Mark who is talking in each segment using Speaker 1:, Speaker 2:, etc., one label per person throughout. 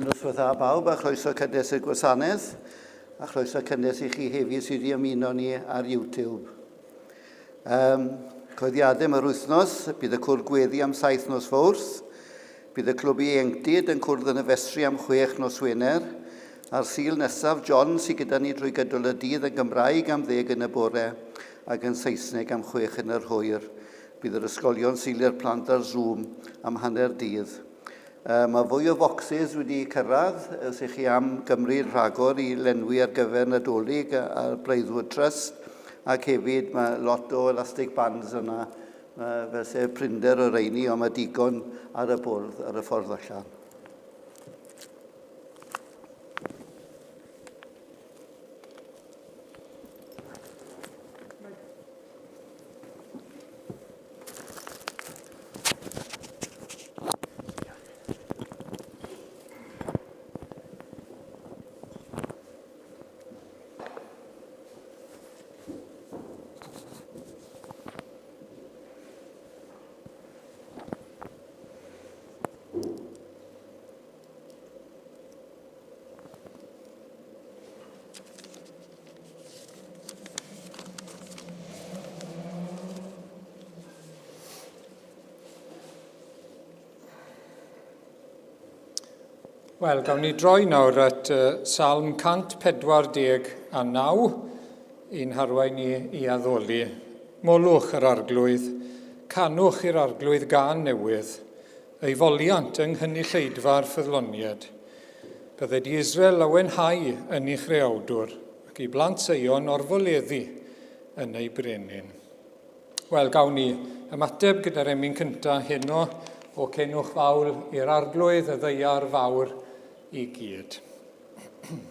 Speaker 1: Noswaith dda bawb, a chroeso cynnes y gwasanaeth, a chroeso cynnes i chi hefyd sydd wedi ymuno ni ar YouTube. Coeddiadau yr wythnos, bydd y cwrdd gweddi am 7 nos Fawrth, bydd y clwb ieuenctid yn cwrdd yn y festri am 6 nos Wener, a'r Sul nesaf John sydd gyda ni drwy gydol y dydd yn Gymraeg am 10 yn y bore ac yn Saesneg am 6 yn yr hwyr. Bydd yr ysgolion silio'r plant ar Zoom am hanner dydd. Mae fwy o focsys wedi cyrraedd os ych chi am gymryd rhagor i lenwi ar gyfer Nadolig a'r Breuddwyd Trust, ac hefyd mae lot o elastic bands yna fel sef prinder o reini, ond mae digon ar y bwrdd ar y ffordd allan.
Speaker 2: Wel, gawn ni droi nawr at Salm 149, un harwain i addoli. Molwch yr arglwydd, canwch i'r arglwydd gan newydd, ei foliant yng nghynulleidfa'r ffyddloniad. Bydde di Israel lawenhau yn ei chreawdwr, ac i blant Seion orfoleddu yn ei brenin. Wel, gawn ni ymateb gyda'r emyn cyntaf heno o cenwch fawr i'r arglwydd, y ddeiar fawr i gyd.
Speaker 3: Amen.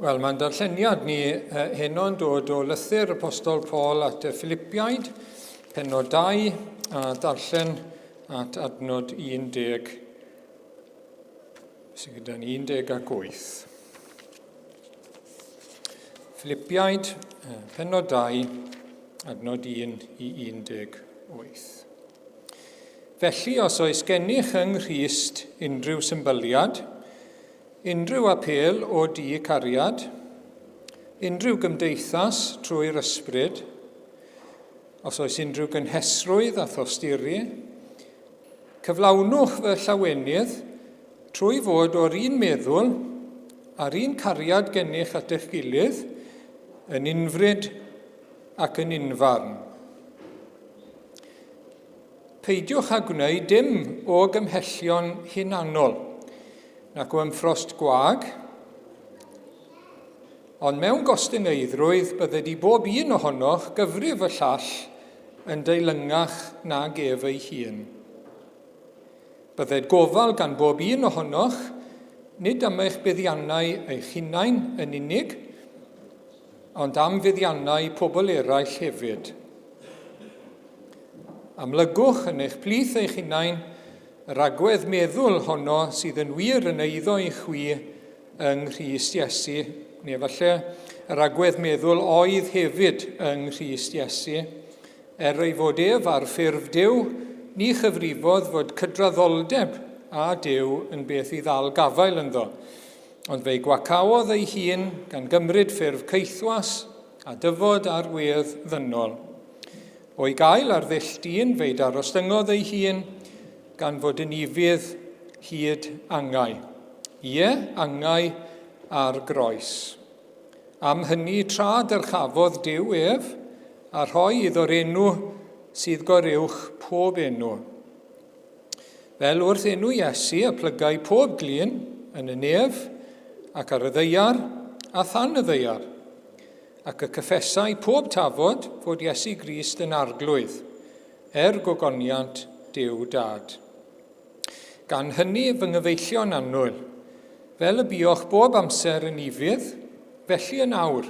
Speaker 2: Wel, mae'n darlleniad ni heno'n dod o lythyr apostol Paul at y Philippiaid, pennod 2, a darllen at adnod 11, sydd gyda ni 18. Philippiaid, pennod 2, adnod 1 i 18. Felly, os oes gennych yng Nghrist unrhyw symboliad, unrhyw apel o di cariad, unrhyw gymdeithas trwy'r ysbryd, os oes unrhyw gynhesrwydd a thosturi, cyflawnwch fy llawenydd trwy fod o'r un meddwl a'r un cariad gennych at eich gilydd, yn unfryd ac yn unfarn. Peidiwch â gwneud dim o gymhellion hunanol, nac o ymffrost gwag, ond mewn gostyneiddrwydd bydde di bob un ohonoch gyfrif y llall yn deilyngach nag ef ei hun. Bydded gofal gan bob un ohonoch, nid am eich buddiannau eich hunain yn unig, ond am fuddiannau pobl eraill hefyd. Amlygwch yn eich plith eich hunain yr agwedd meddwl honno sydd yn wir yn eiddo i chwi yng Nghrist Iesu, neu falle yr agwedd meddwl oedd hefyd yng Nghrist Iesu, ei fod ef ar ffurf Duw, ni chyfrifodd fod cydraddoldeb a Duw yn beth i ddal gafael ynddo, ond fe'i gwacawodd ei hun gan gymryd ffurf ceithwas a dyfod ar wedd ddynol. O'i gael ar ddull fe'i darostyngodd ei hun gan fod yn ifydd hyd angau. Ie, angau ar groes. Am hynny tra dyrchafodd Duw ef a rhoi iddo'r enw sydd goruwch pob enw. Fel wrth enw Iesu y plygau pob glin yn y nef ac ar y ddeiar a than y ddeiar, ac y cyffesau pob tafod fod Iesu Grist yn arglwydd, gogoniant Duw Dad. Gan hynny fy nghyfeillion annwyl, fel y buwch bob amser yn ifydd, felly yn awr,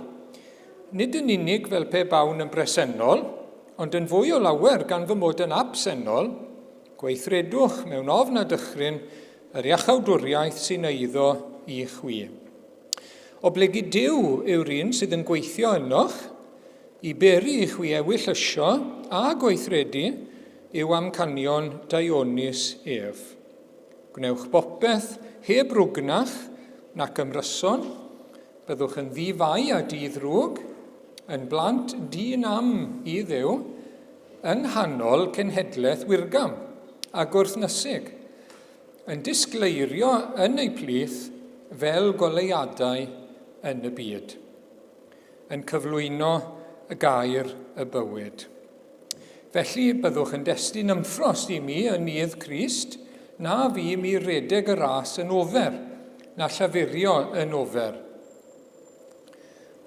Speaker 2: nid yn unig fel pe bawn yn bresennol, ond yn fwy o lawer gan fy mod yn absennol, gweithredwch mewn ofn a dychryn yr iachawdwriaeth sy'n eiddo i chwi. Oblegu Duw yw'r un sydd yn gweithio ynoch, i beri i chwi ewyllysio a gweithredu yw amcanion Dionis ef. Gwnewch bopeth heb rwgnach nac ymryson, byddwch yn ddifau a di-ddrwg, yn blant di-nam i Dduw, yng nghanol cenhedlaeth wirgam a gwrthnysig, yn disgleirio yn ei plith fel goleuadau yn y byd, yn cyflwyno y gair y bywyd. Felly byddwch yn destun ymffrost i mi yn nydd Crist, na fi mi redeg y ras yn ofer, na llafurio yn ofer.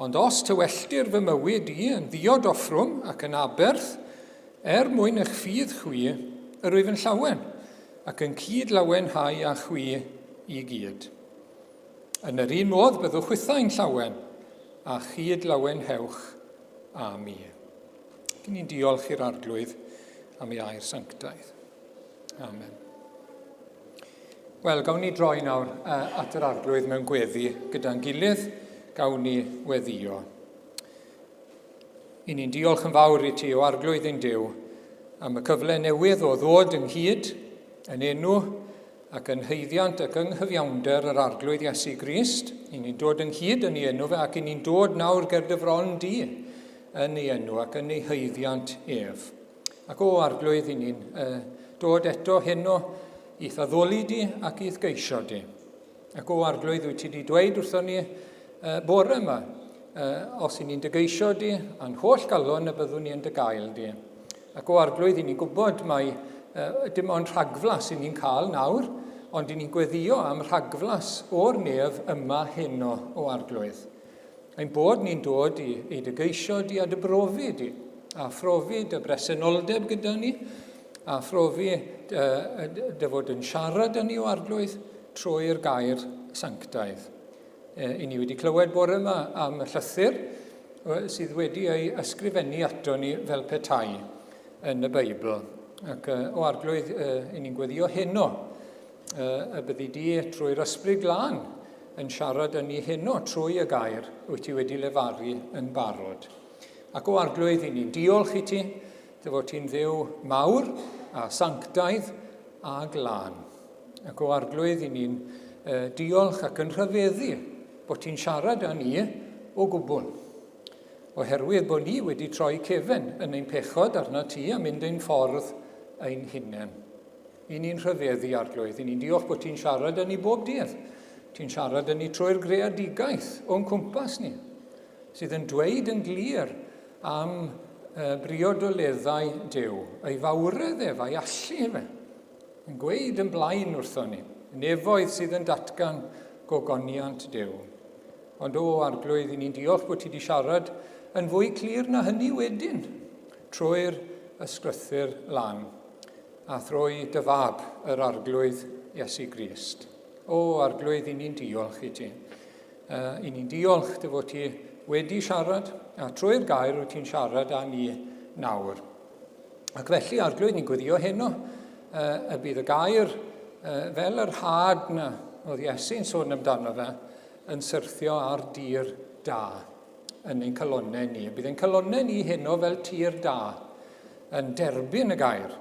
Speaker 2: Ond os tywelltir fy mywyd i yn ddiod-offrwm ac yn aberth, mwyn eich ffydd chwi, yr wyf yn llawen, ac yn cyd-lawenhau a chwi i gyd. Yn yr un modd byddwch chwythau'n llawen, a chyd-lawenhewch a mi. Gyn ni'n diolch i'r arglwydd am ei air sanctaidd. Amen. Wel, gawn ni droi nawr at yr arglwydd mewn gweddi gyda'n gilydd, gawn ni weddio. I ni'n diolch yn fawr i ti o arglwydd ein Duw am y cyfle newydd o ddod ynghyd yn enw ac yn heiddiant ac yng nghyfiawnder yr arglwydd Iesu Grist. I ni'n dod ynghyd yn ei enw fe ac i ni'n dod nawr ger dy fron di yn ei enw ac yn ei heiddiant ef. Ac o arglwydd i ni'n dod eto heno i addoli di ac i geisio di. Ac o arglwydd wyt ti wedi dweud wrthon ni bore yma, os i ni'n dygeisio di, a'n holl galon y byddwn ni yn dy gael di. Ac o arglwydd i ni'n gwybod mai dim ond rhagflas i ni'n cael nawr, ond i ni'n gweddio am rhagflas o'r nef yma heno o arglwydd. Ein bod ni'n dod i dygeisio di a dybrofi di, a phrofi dy bresenoldeb gyda ni, a phrofi dy fod yn siarad â ni o arglwydd trwy'r gair sanctaidd. I ni wedi clywed bore yma am y llythyr sydd wedi ei ysgrifennu ato ni fel petai yn y Beibl. Ac o arglwydd, i ni'n gweddio heno, y byddi di trwy'r ysbryd glân yn siarad yn ei heno trwy y gair wyt ti wedi lefaru yn barod. Ac o arglwydd, i ni'n diolch i ti, dy fod ti'n dduw mawr a sanctaidd a glân. Ac o arglwydd, i ni'n diolch ac yn rhyfeddu bod ti'n siarad â ni o gwbl. Oherwydd bod ni wedi troi cefn yn ein pechod arna ti a mynd ein ffordd ein hunain. I ni'n rhyfeddu arglwydd, i ni'n diolch bod ti'n siarad â ni bob dydd. Ti'n siarad â ni trwy'r greadigaeth o'n cwmpas ni, sydd yn dweud yn glir am briodoleddau Duw, ei fawredd ef, ei allu fe, yn gweud yn blaen wrtho ni, nefoedd sydd yn datgan gogoniant Duw. Ond o arglwydd, i ni'n diolch bod ti wedi siarad yn fwy clir na hynny wedyn, trwy'r ysgrythyr lan, a thrwy dy fab yr arglwydd Iesu Grist. O arglwydd, i ni'n diolch i ti. I ni'n diolch dy fod ti wedi siarad, a trwy'r gair wyt ti'n siarad â ni nawr. Ac felly arglwydd, ni'n gweddio heno, y bydd y gair fel yr had na oedd Iesu'n sôn amdano fe, yn syrthio ar dir da yn ein calonnau ni. Bydd ein calonnau ni heno fel tir da, yn derbyn y gair,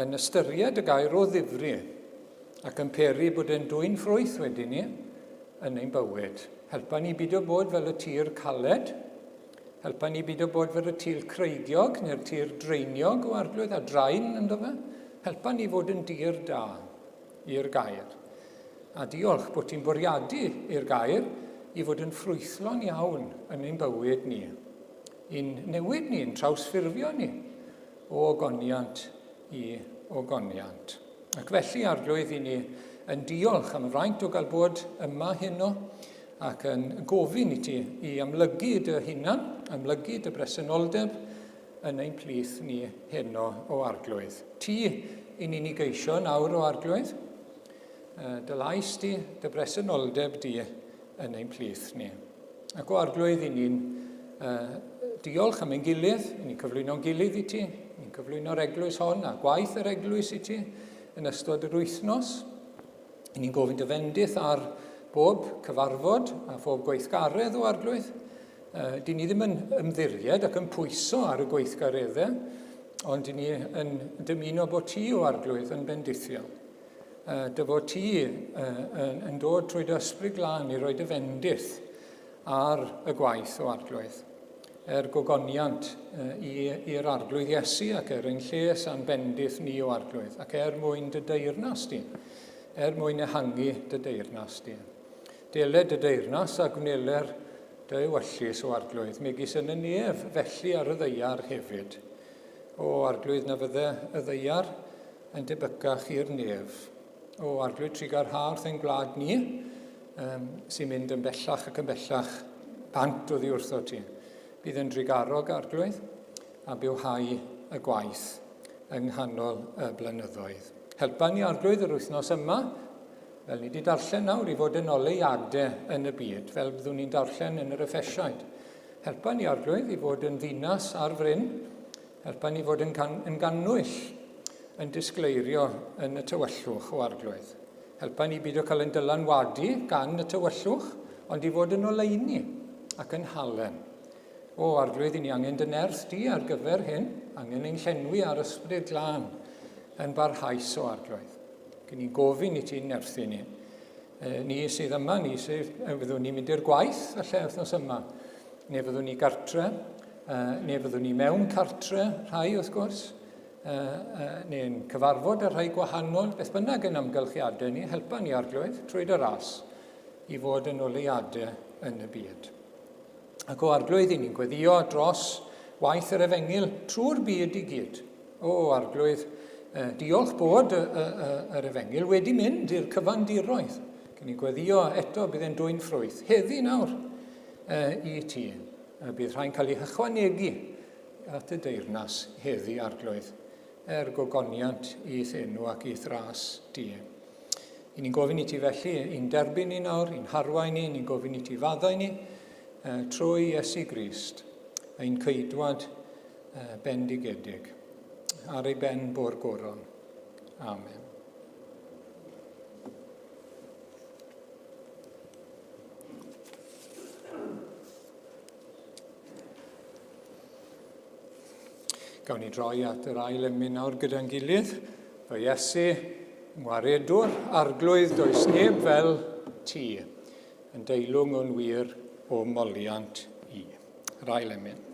Speaker 2: yn ystyried y gair o ddifri, ac yn peri bod e'n dwy'n ffrwyth wedyn ni yn ein bywyd. Helpa ni beidio bod fel y tir caled, helpa ni beidio bod fel y tir creigiog neu'r tir dreiniog o arglwydd a drain ynddo fe. Helpa ni fod yn dir da i'r gair. A diolch bod ti'n bwriadu i'r gair i fod yn ffrwythlon iawn yn ein bywyd ni. I'n newid ni, i'n trawsffurfio ni o ogoniant i ogoniant. Ac felly arglwydd, i ni yn diolch am y fraint o gael bod yma heno ac yn gofyn i ti i amlygu dy hunan, amlygu dy bresenoldeb yn ein plith ni heno o arglwydd. Ti i ni'n ei geisio nawr o arglwydd, dy lais di, dy bresenoldeb di yn ein plith ni. Ac o arglwydd, i ni'n diolch am ein gilydd, i ni'n cyflwyno'n gilydd i ti, i ni'n cyflwyno'r eglwys hon a gwaith yr eglwys i ti yn ystod yr wythnos. I ni'n gofyn dy fendith ar bob cyfarfod a phob gweithgaredd o arglwydd. Di ni ddim yn ymddiried ac yn pwyso ar y gweithgareddau, ond di ni yn dymuno bod ti o arglwydd yn bendithio. Dy fod ti yn dod trwy dy ysbryd glân i roi dy fendith ar y gwaith o arglwydd. Gogoniant i'r arglwydd Iesu ac ein lles a'n bendith ni o arglwydd, ac mwyn dy deyrnas di, mwyn ehangu dy deyrnas di. Deled dy deyrnas a gwneler dy ewyllus o arglwydd, megis yn y nef felly ar y ddeiar hefyd. O arglwydd na fydde y ddeiar yn debycach i'r nef. O arglwydd trigar harth ein gwlad ni, sy'n mynd yn bellach ac yn bellach bant oddi wrtho ti. Bydd yn drigarog arglwydd a bywhau y gwaith yng nghanol y blynyddoedd. Helpa ni arglwydd yr wythnos yma, fel ni wedi darllen nawr, i fod yn oleuadau yn y byd, fel byddwn ni'n darllen yn yr Effesiaid. Helpa ni arglwydd i fod yn ddinas ar fryn, helpa ni fod yn gannwyll yn disgleirio yn y tywyllwch o arglwydd. Helpa ni beidio cael ein dylanwadu gan y tywyllwch, ond i fod yn oleuni ac yn halen. O arglwydd, i ni angen dy nerth di ar gyfer hyn, angen ein llenwi ar ysbryd glân yn barhaus o arglwydd. Gyn ni gofyn i ti'n nerthu ni. Ni sydd yma, ni sydd fyddwn ni'n mynd i'r gwaith falle wythnos yma, neu fyddwn ni gartre, neu fyddwn ni mewn cartre rhai wrth gwrs, neu'n cyfarfod ar rhai gwahanol, beth bynnag yn amgylchiadau ni, helpa ni arglwydd trwy dy ras i fod yn oleuadau yn y byd. Ac o arglwydd, i ni'n gweddio dros waith yr Efengil trwy'r byd i gyd. O arglwydd, diolch bod yr Efengil wedi mynd i'r cyfandiroedd. Gyn ni gweddio eto bydd e'n dwy'n ffrwyth. Heddi nawr i ti. Bydd rhain cael eu hychwanegu at y deyrnas heddi arglwydd. Gogoniant i thenw ac i thras di. I ni'n gofyn I ti felly, i'n derbyn ni nawr, i'n harwain ni, ni'n gofyn I ti faddau ni, trwy Iesu Grist, ein ceidwad bendigedig, ar ei ben bo'r goron. Amen. Gawn ni droi at yr ail emyn nawr gyda'n gilydd. Fy Iesu, ngwaredwr, arglwydd does neb fel ti, yn deilwng o'n wir o moliant I. Yr ail emyn.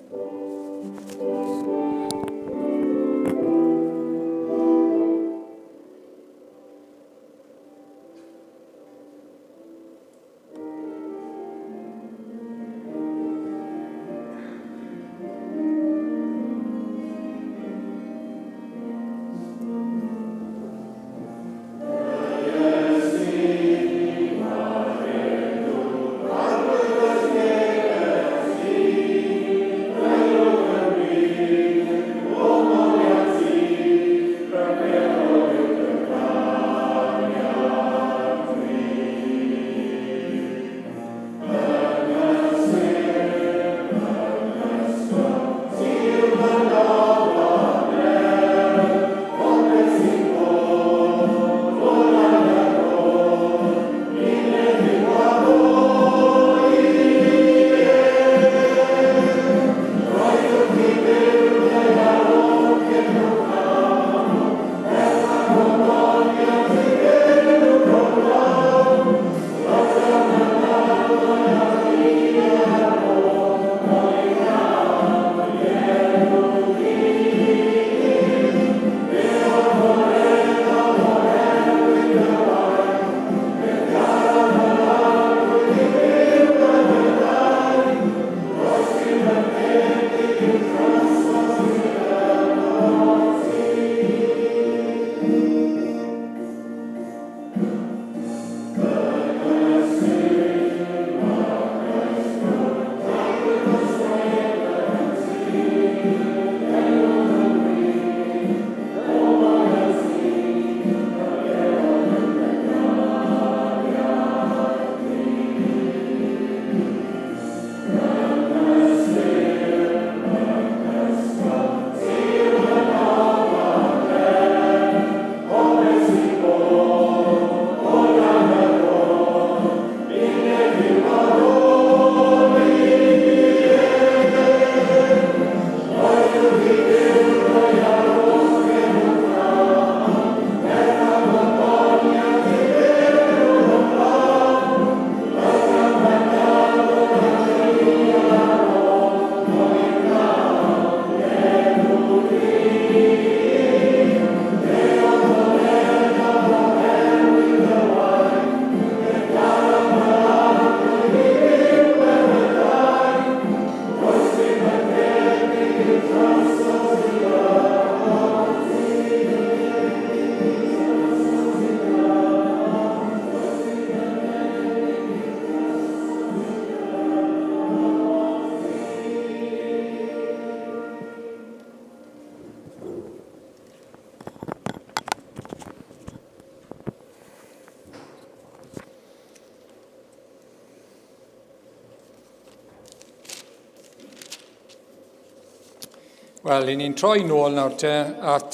Speaker 2: Wel, ni'n troi nôl nawr te at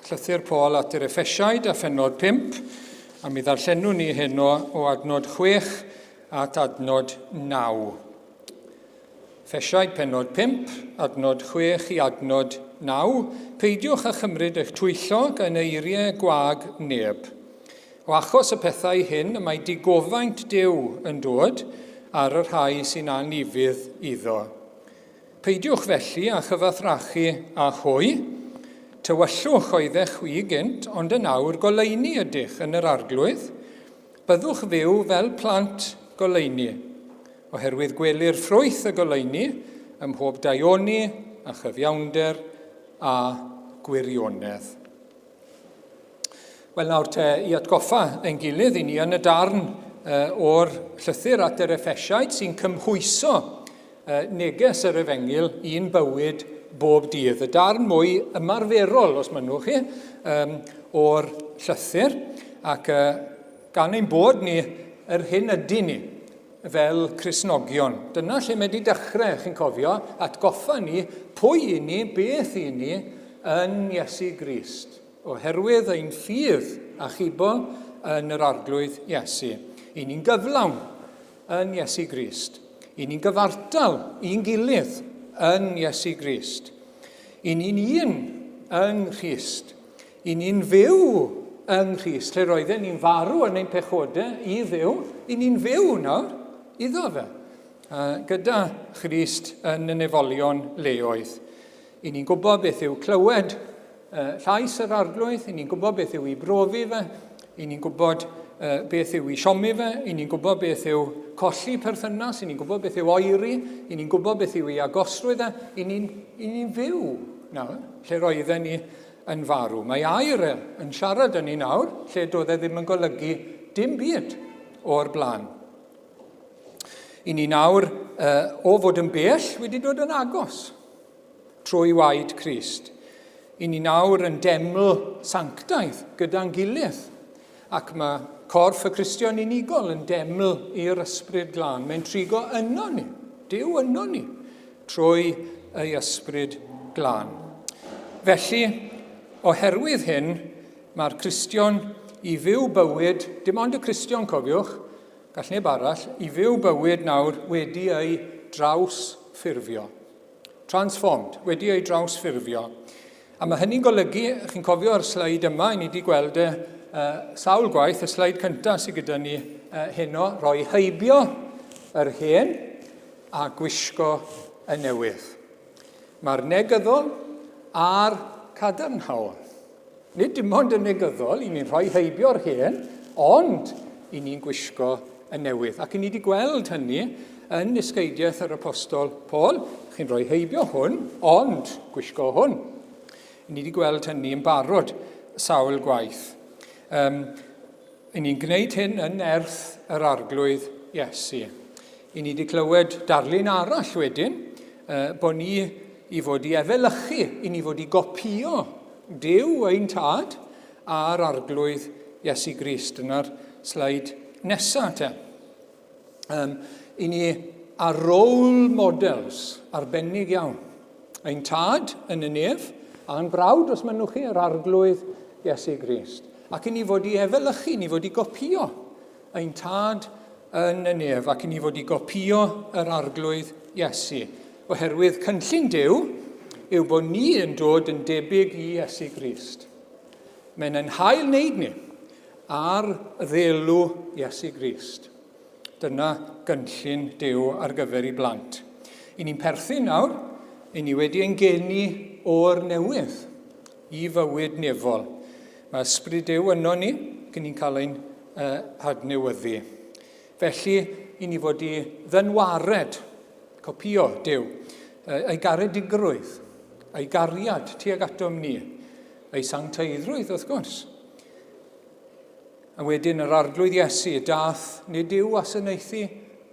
Speaker 2: llythyr Paul at yr Effesiaid a phennod 5, a mi ddarllenwn ni heno o adnod 6 at adnod 9. Effesiaid pennod 5, adnod 6 I adnod 9. Peidiwch â chymryd eich twyllog yn eiriau gwag neb. O achos y pethau hyn, y mae digofaint Duw yn dod ar y rhai sy'n anifydd iddo. Peidiwch felly â chyfathrachu a hwy, tywyllwch oeddech chwi gynt, ond yn awr goleini ydych yn yr arglwydd. Byddwch fyw fel plant goleini, oherwydd gwely'r ffrwyth y goleini ym mhob daioni a chyfiawnder a gwirionedd. Wel nawr te I atgoffa ein gilydd I ni yn y darn o'r llythyr at yr Effesiaid sy'n cymhwyso neges yr Efengil i'n bywyd bob dydd. Y darn mwy ymarferol, os mynwch chi, o'r llythyr. Ac gan ein bod ni yr hyn ydy ni fel Cristnogion. Dyna lle mae wedi dechrau, chi'n cofio, atgoffa ni pwy i ni, beth i ni yn Iesu Grist, oherwydd ein ffydd a chibol yn yr arglwydd Iesu. I ni'n gyflawn yn Iesu Grist. I ni'n gyfartal i'n gilydd yn Iesu Grist. I ni'n un yng Nghrist. I ni'n fyw yng Nghrist, lle roedden ni'n farw yn ein pechodau i ddew. I ni'n fyw nawr iddo fe. Gyda Christ yn y nefolion leoedd. I ni'n gwybod beth yw clywed llais yr arglwydd. I ni'n gwybod beth yw i brofi fe. I ni'n gwybod beth yw i siomi fe. I ni'n gwybod beth yw colli perthynas. I ni'n gwybod beth yw oeri. I ni'n gwybod beth yw i agosrwydd e. I ni'n fyw nawr, lle roedden ni yn farw. Mae air yn siarad yn ni nawr, lle doedd e ddim yn golygu dim byd o'r blaen. I ni nawr, o fod yn bell, wedi dod yn agos trwy waed Crist. I ni nawr yn deml sanctaidd gyda'n gilydd. Ac mae corff y Cristion unigol yn deml i'r ysbryd glân. Mae'n trigo yno ni, Duw yno ni, trwy ei ysbryd glân. Felly, oherwydd hyn, mae'r Cristion i fyw bywyd, dim ond y Cristion cofiwch, gall neb arall, i fyw bywyd nawr wedi ei drawsffurfio. Transformed, wedi ei drawsffurfio. A mae hynny'n golygu, chi'n cofio ar sleid yma, ni wedi gweld sawl gwaith, y sleid cyntaf sydd gyda ni heno, roi heibio yr hen a gwisgo y newydd. Mae'r negyddol a'r cadarnhaol. Nid dim ond y negyddol, i ni'n rhoi heibio'r hen, ond i ni'n gwisgo y newydd. Ac i ni wedi gweld hynny yn nisgeidiaeth yr apostol Paul. Chi'n rhoi heibio hwn, ond gwisgo hwn. I ni wedi gweld hynny yn barod sawl gwaith. I ni'n gwneud hyn yn erth yr arglwydd Iesu. I ni wedi clywed darlun arall wedyn, bod ni i fod i efelychu, i ni fod i gopio Duw ein tad a'r arglwydd Iesu Grist. Yna'r sleid nesaf te. I ni ar role models arbennig iawn. Ein tad yn y nef, a'n brawd os mynwch chi, yr arglwydd Iesu Grist. Ac i ni fod i efelychu, ni fod i gopio ein tad yn y nef, ac i ni fod i gopio yr arglwydd Iesu. Oherwydd cynllun Duw yw bod ni yn dod yn debyg i Iesu Grist. Mae'n hael wneud ni ar ddelw Iesu Grist. Dyna gynllun Duw ar gyfer i blant. I ni'n perthyn nawr, i ni wedi ein geni o'r newydd i fywyd nefol. Mae ysbryd Duw yno ni, cyn ni'n cael ein hadnewyddu. Felly, i ni fod i ddynwared, copio Duw, ei garedigrwydd, ei gariad tuag atom ni, ei sancteiddrwydd wrth gwrs. A wedyn yr arglwydd Iesu, dath nid yw wasanaethu,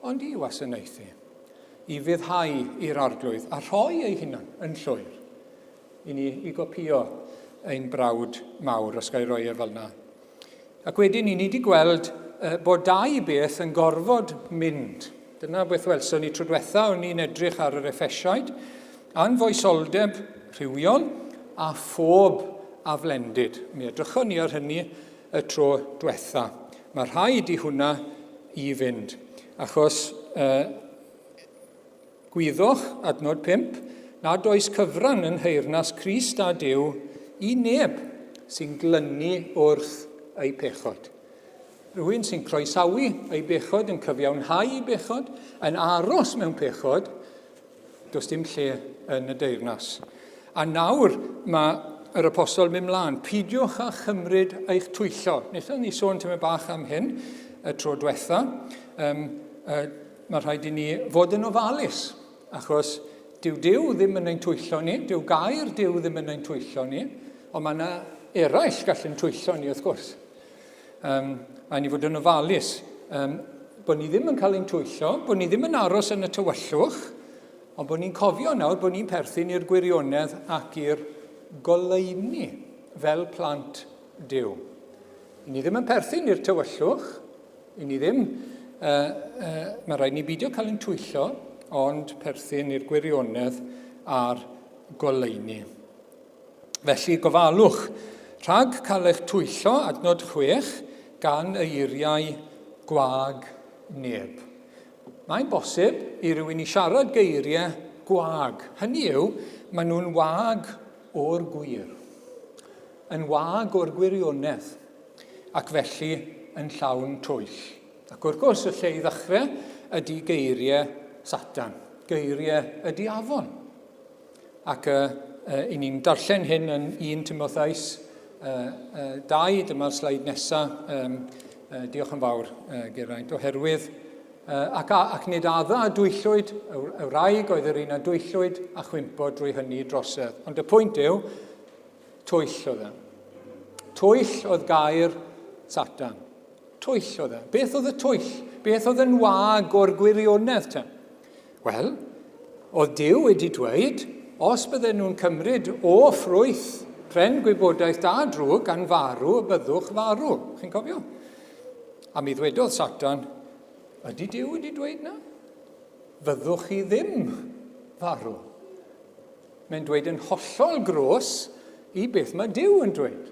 Speaker 2: ond i wasanaethu. I fyddhau i'r arglwydd, a rhoi ei hunan yn llwyr. I ni i gopio ein brawd mawr, os gael roi fel yna. Ac wedyn ni wedi gweld bod dau beth yn gorfod mynd. Dyna beth welson ni tro diwetha, o'n ni'n edrych ar yr Effesiaid, anfoesoldeb rhywiol a phob aflendid. Mi edrychon ni ar hynny y tro diwetha. Mae rhaid i hwnna i fynd. Achos gwyddwch, adnod 5, nad oes cyfran yn heyrnas Crist a Duw i neb sy'n glynu wrth ei pechod. Rhywun sy'n croesawu ei bechod, yn cyfiawnhau ei bechod, yn aros mewn pechod, does dim lle yn y deyrnas. A nawr mae yr apostol mynd mlaen, pidiwch a chymryd eich twyllo. Wnaethon ni sôn tyma bach am hyn y tro diwetha. Mae rhaid i ni fod yn ofalus, achos dyw Duw ddim yn ein twyllo ni, dyw gair Duw ddim yn ein twyllo ni, ond mae yna eraill gallen twyllo ni wrth gwrs. Mae ni fod yn ofalus, bod ni ddim yn cael ein twyllo, bod ni ddim yn aros yn y tywyllwch, ond bod ni'n cofio nawr bod ni'n perthyn i'r gwirionedd ac i'r goleuni fel plant Duw. I ni ddim yn perthyn i'r tywyllwch, i ni ddim, mae rhaid ni beidio cael ein twyllo, ond perthyn i'r gwirionedd a'r goleuni. Felly gofalwch, rhag cael eich twyllo, adnod 6, gan eiriau gwag neb. Mae'n bosib i rywun i siarad geiriau gwag. Hynny yw, maen nhw'n wag o'r gwir, yn wag o'r gwirionedd, ac felly yn llawn twyll. Ac wrth gwrs, y lle i ddechrau ydy geiriau Satan, geiriau y diafon. Ac i ni'n darllen hyn yn 1 Timotheus 2, dyma'r sleid nesaf. Diolch yn fawr, Geraint, oherwydd ac nid adda a dwyllwyd, y wraig oedd yr un a dwyllwyd a chwympo drwy hynny drosedd. Ond y pwynt yw, twyll oedd e. Twyll oedd gair Satan. Twyll oedd e. Beth oedd y twyll? Beth oedd yn wag o'r gwirionedd te? Wel, oedd Duw wedi dweud, os bydden nhw'n cymryd o ffrwyth pren gwybodaeth da drwg gan farw, byddwch farw. Chi'n cofio? A mi ddwedodd Satan, ydy Duw wedi dweud na? Fyddwch chi ddim farw. Mae'n dweud yn hollol gros i beth mae Duw yn dweud.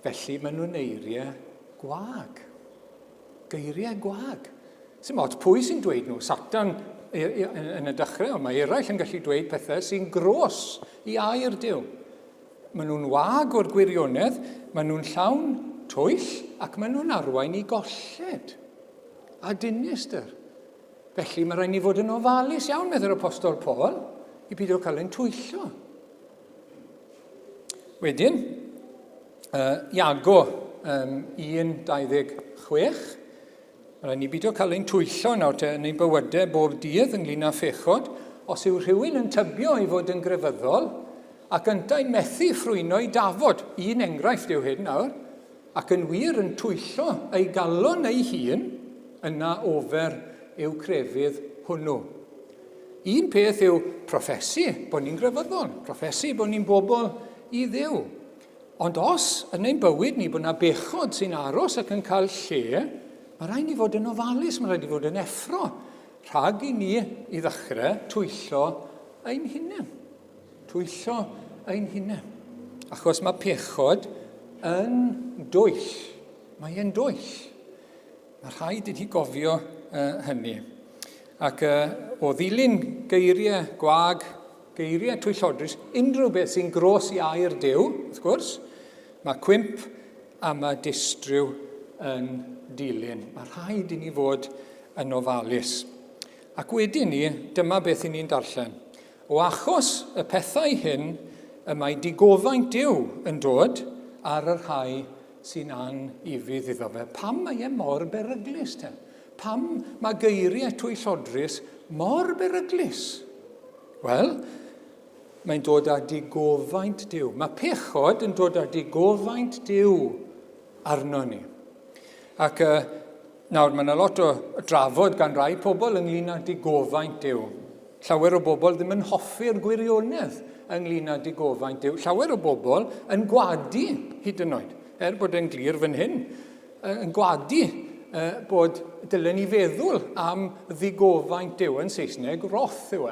Speaker 2: Felly maen nhw'n eiriau gwag. Geiriau gwag. Sy'n mod, pwy sy'n dweud nhw? Satan yn y dechrau, ond mae eraill yn gallu dweud pethau sy'n gros i air Duw. Maen nhw'n wag o'r gwirionedd, maen nhw'n llawn twyll ac maen nhw'n arwain i golled a dinistyr. Felly mae rhaid ni fod yn ofalus iawn, meddwl apostol Paul, i beidio cael ein twyllo. Wedyn, Iago 1:26, mae rhaid ni beidio cael ein twyllo nawr yn ein bywydau bob dydd ynglyn â phechod, os yw rhywun yn tybio i fod yn grefyddol, ac yntau'n methu ffrwyno i dafod. Un enghraifft yw hyn nawr, ac yn wir yn twyllo ei galon ei hun, yna ofer yw crefydd hwnnw. Un peth yw proffesu bod ni'n grefyddol, proffesu bod ni'n bobl i Dduw. Ond os yn ein bywyd ni bod yna bechod sy'n aros ac yn cael lle, mae rhaid ni fod yn ofalus, mae rhaid ni fod yn effro, rhag i ni i ddechrau twyllo ein hunain. Twyllo ein hunain. Achos mae pechod yn dwyll. Mae e'n dwyll. Mae rhaid i ni gofio hynny. Ac o ddilyn geiriau gwag, geiriau twyllodrus, unrhyw beth sy'n gros i air Duw, wrth gwrs, mae cwymp a mae distryw yn dilyn. Mae rhaid i ni fod yn ofalus. Ac wedyn ni, dyma beth i ni'n darllen. O achos y pethau hyn, y mae digofaint Duw yn dod ar yr rhai sy'n anifydd iddo fe. Pam mae e mor beryglus te? Pam mae geiriau twyllodrus mor beryglus? Wel, mae'n dod â digofaint Duw. Mae pechod yn dod â digofaint Duw arno ni. Ac nawr, mae yna lot o drafod gan rai pobl ynglyn â digofaint Duw. Llawer o bobl ddim yn hoffi'r gwirionedd ynglyn â digofaint Duw. Llawer o bobl yn gwadu hyd yn oed, bod e'n glir fan hyn, yn gwadu bod dylen ni feddwl am ddigofaint Duw, yn Saesneg, wrath yw e.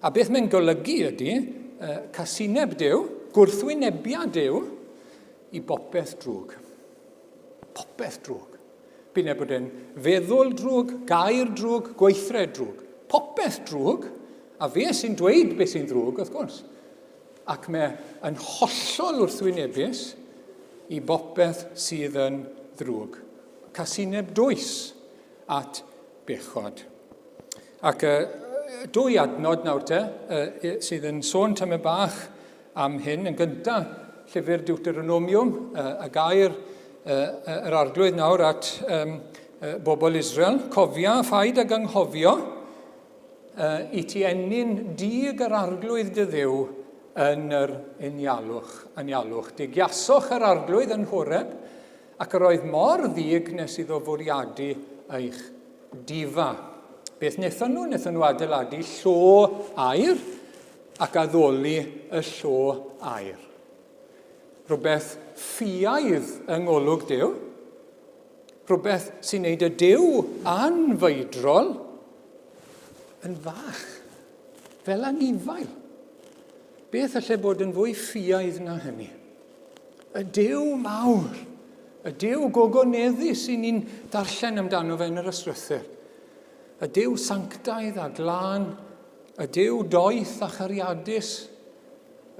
Speaker 2: A beth mae'n golygu ydy, casineb Duw, gwrthwynebiad Duw i bopeth drwg. Popeth drwg. Bydd bod e'n feddwl drwg, gair drwg, gweithred drwg. Popeth drwg, a fe sy'n dweud beth sy'n drwg, wrth gwrs. Ac mae'n hollol wrthwynebus i bopeth sydd yn ddrwg. Casineb dwys at bechod. Ac dwy adnod nawr te, sydd yn sôn tyma bach am hyn. Yn gyntaf, llyfr Deuteronomium, y gair, yr arglwydd nawr at bobl Israel. Cofia, ffaid ag anghofio, i ti enyn dig yr arglwydd dy Dduw yn yr anialwch. Digiaswch yr arglwydd yn Horeb, ac yr oedd mor ddig nes iddo fwriadu eich difa. Beth wnaethon nhw? Wnaethon nhw adeiladu llo air ac addoli y llo air. Rhywbeth ffiaidd yng ngolwg Duw, rhywbeth sy'n neud y Duw anfeidrol yn fach, fel anifail. Beth allai bod yn fwy ffiaidd na hynny? Y Duw mawr, y Duw gogoneddu sy'n ni'n darllen amdano fe yn yr ystrythyr. Y Duw sanctaidd a glân, y Duw doeth a chariadus,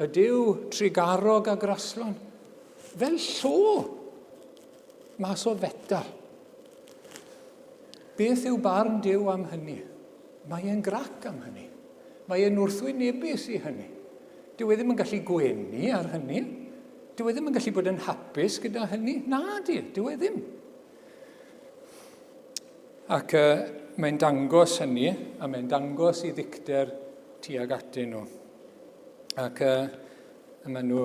Speaker 2: y Duw trigarog a graslon, fel llo mas o fetal. Beth yw barn Duw am hynny? Mae e'n grac am hynny. Mae e'n wrthwynebus i hynny. Dyw e ddim yn gallu gwenu ar hynny. Dyw e ddim yn gallu bod yn hapus gyda hynny. Na di, dyw e ddim. Ac mae'n dangos hynny, a mae'n dangos i ddicter tuag atyn nhw. Ac mae nhw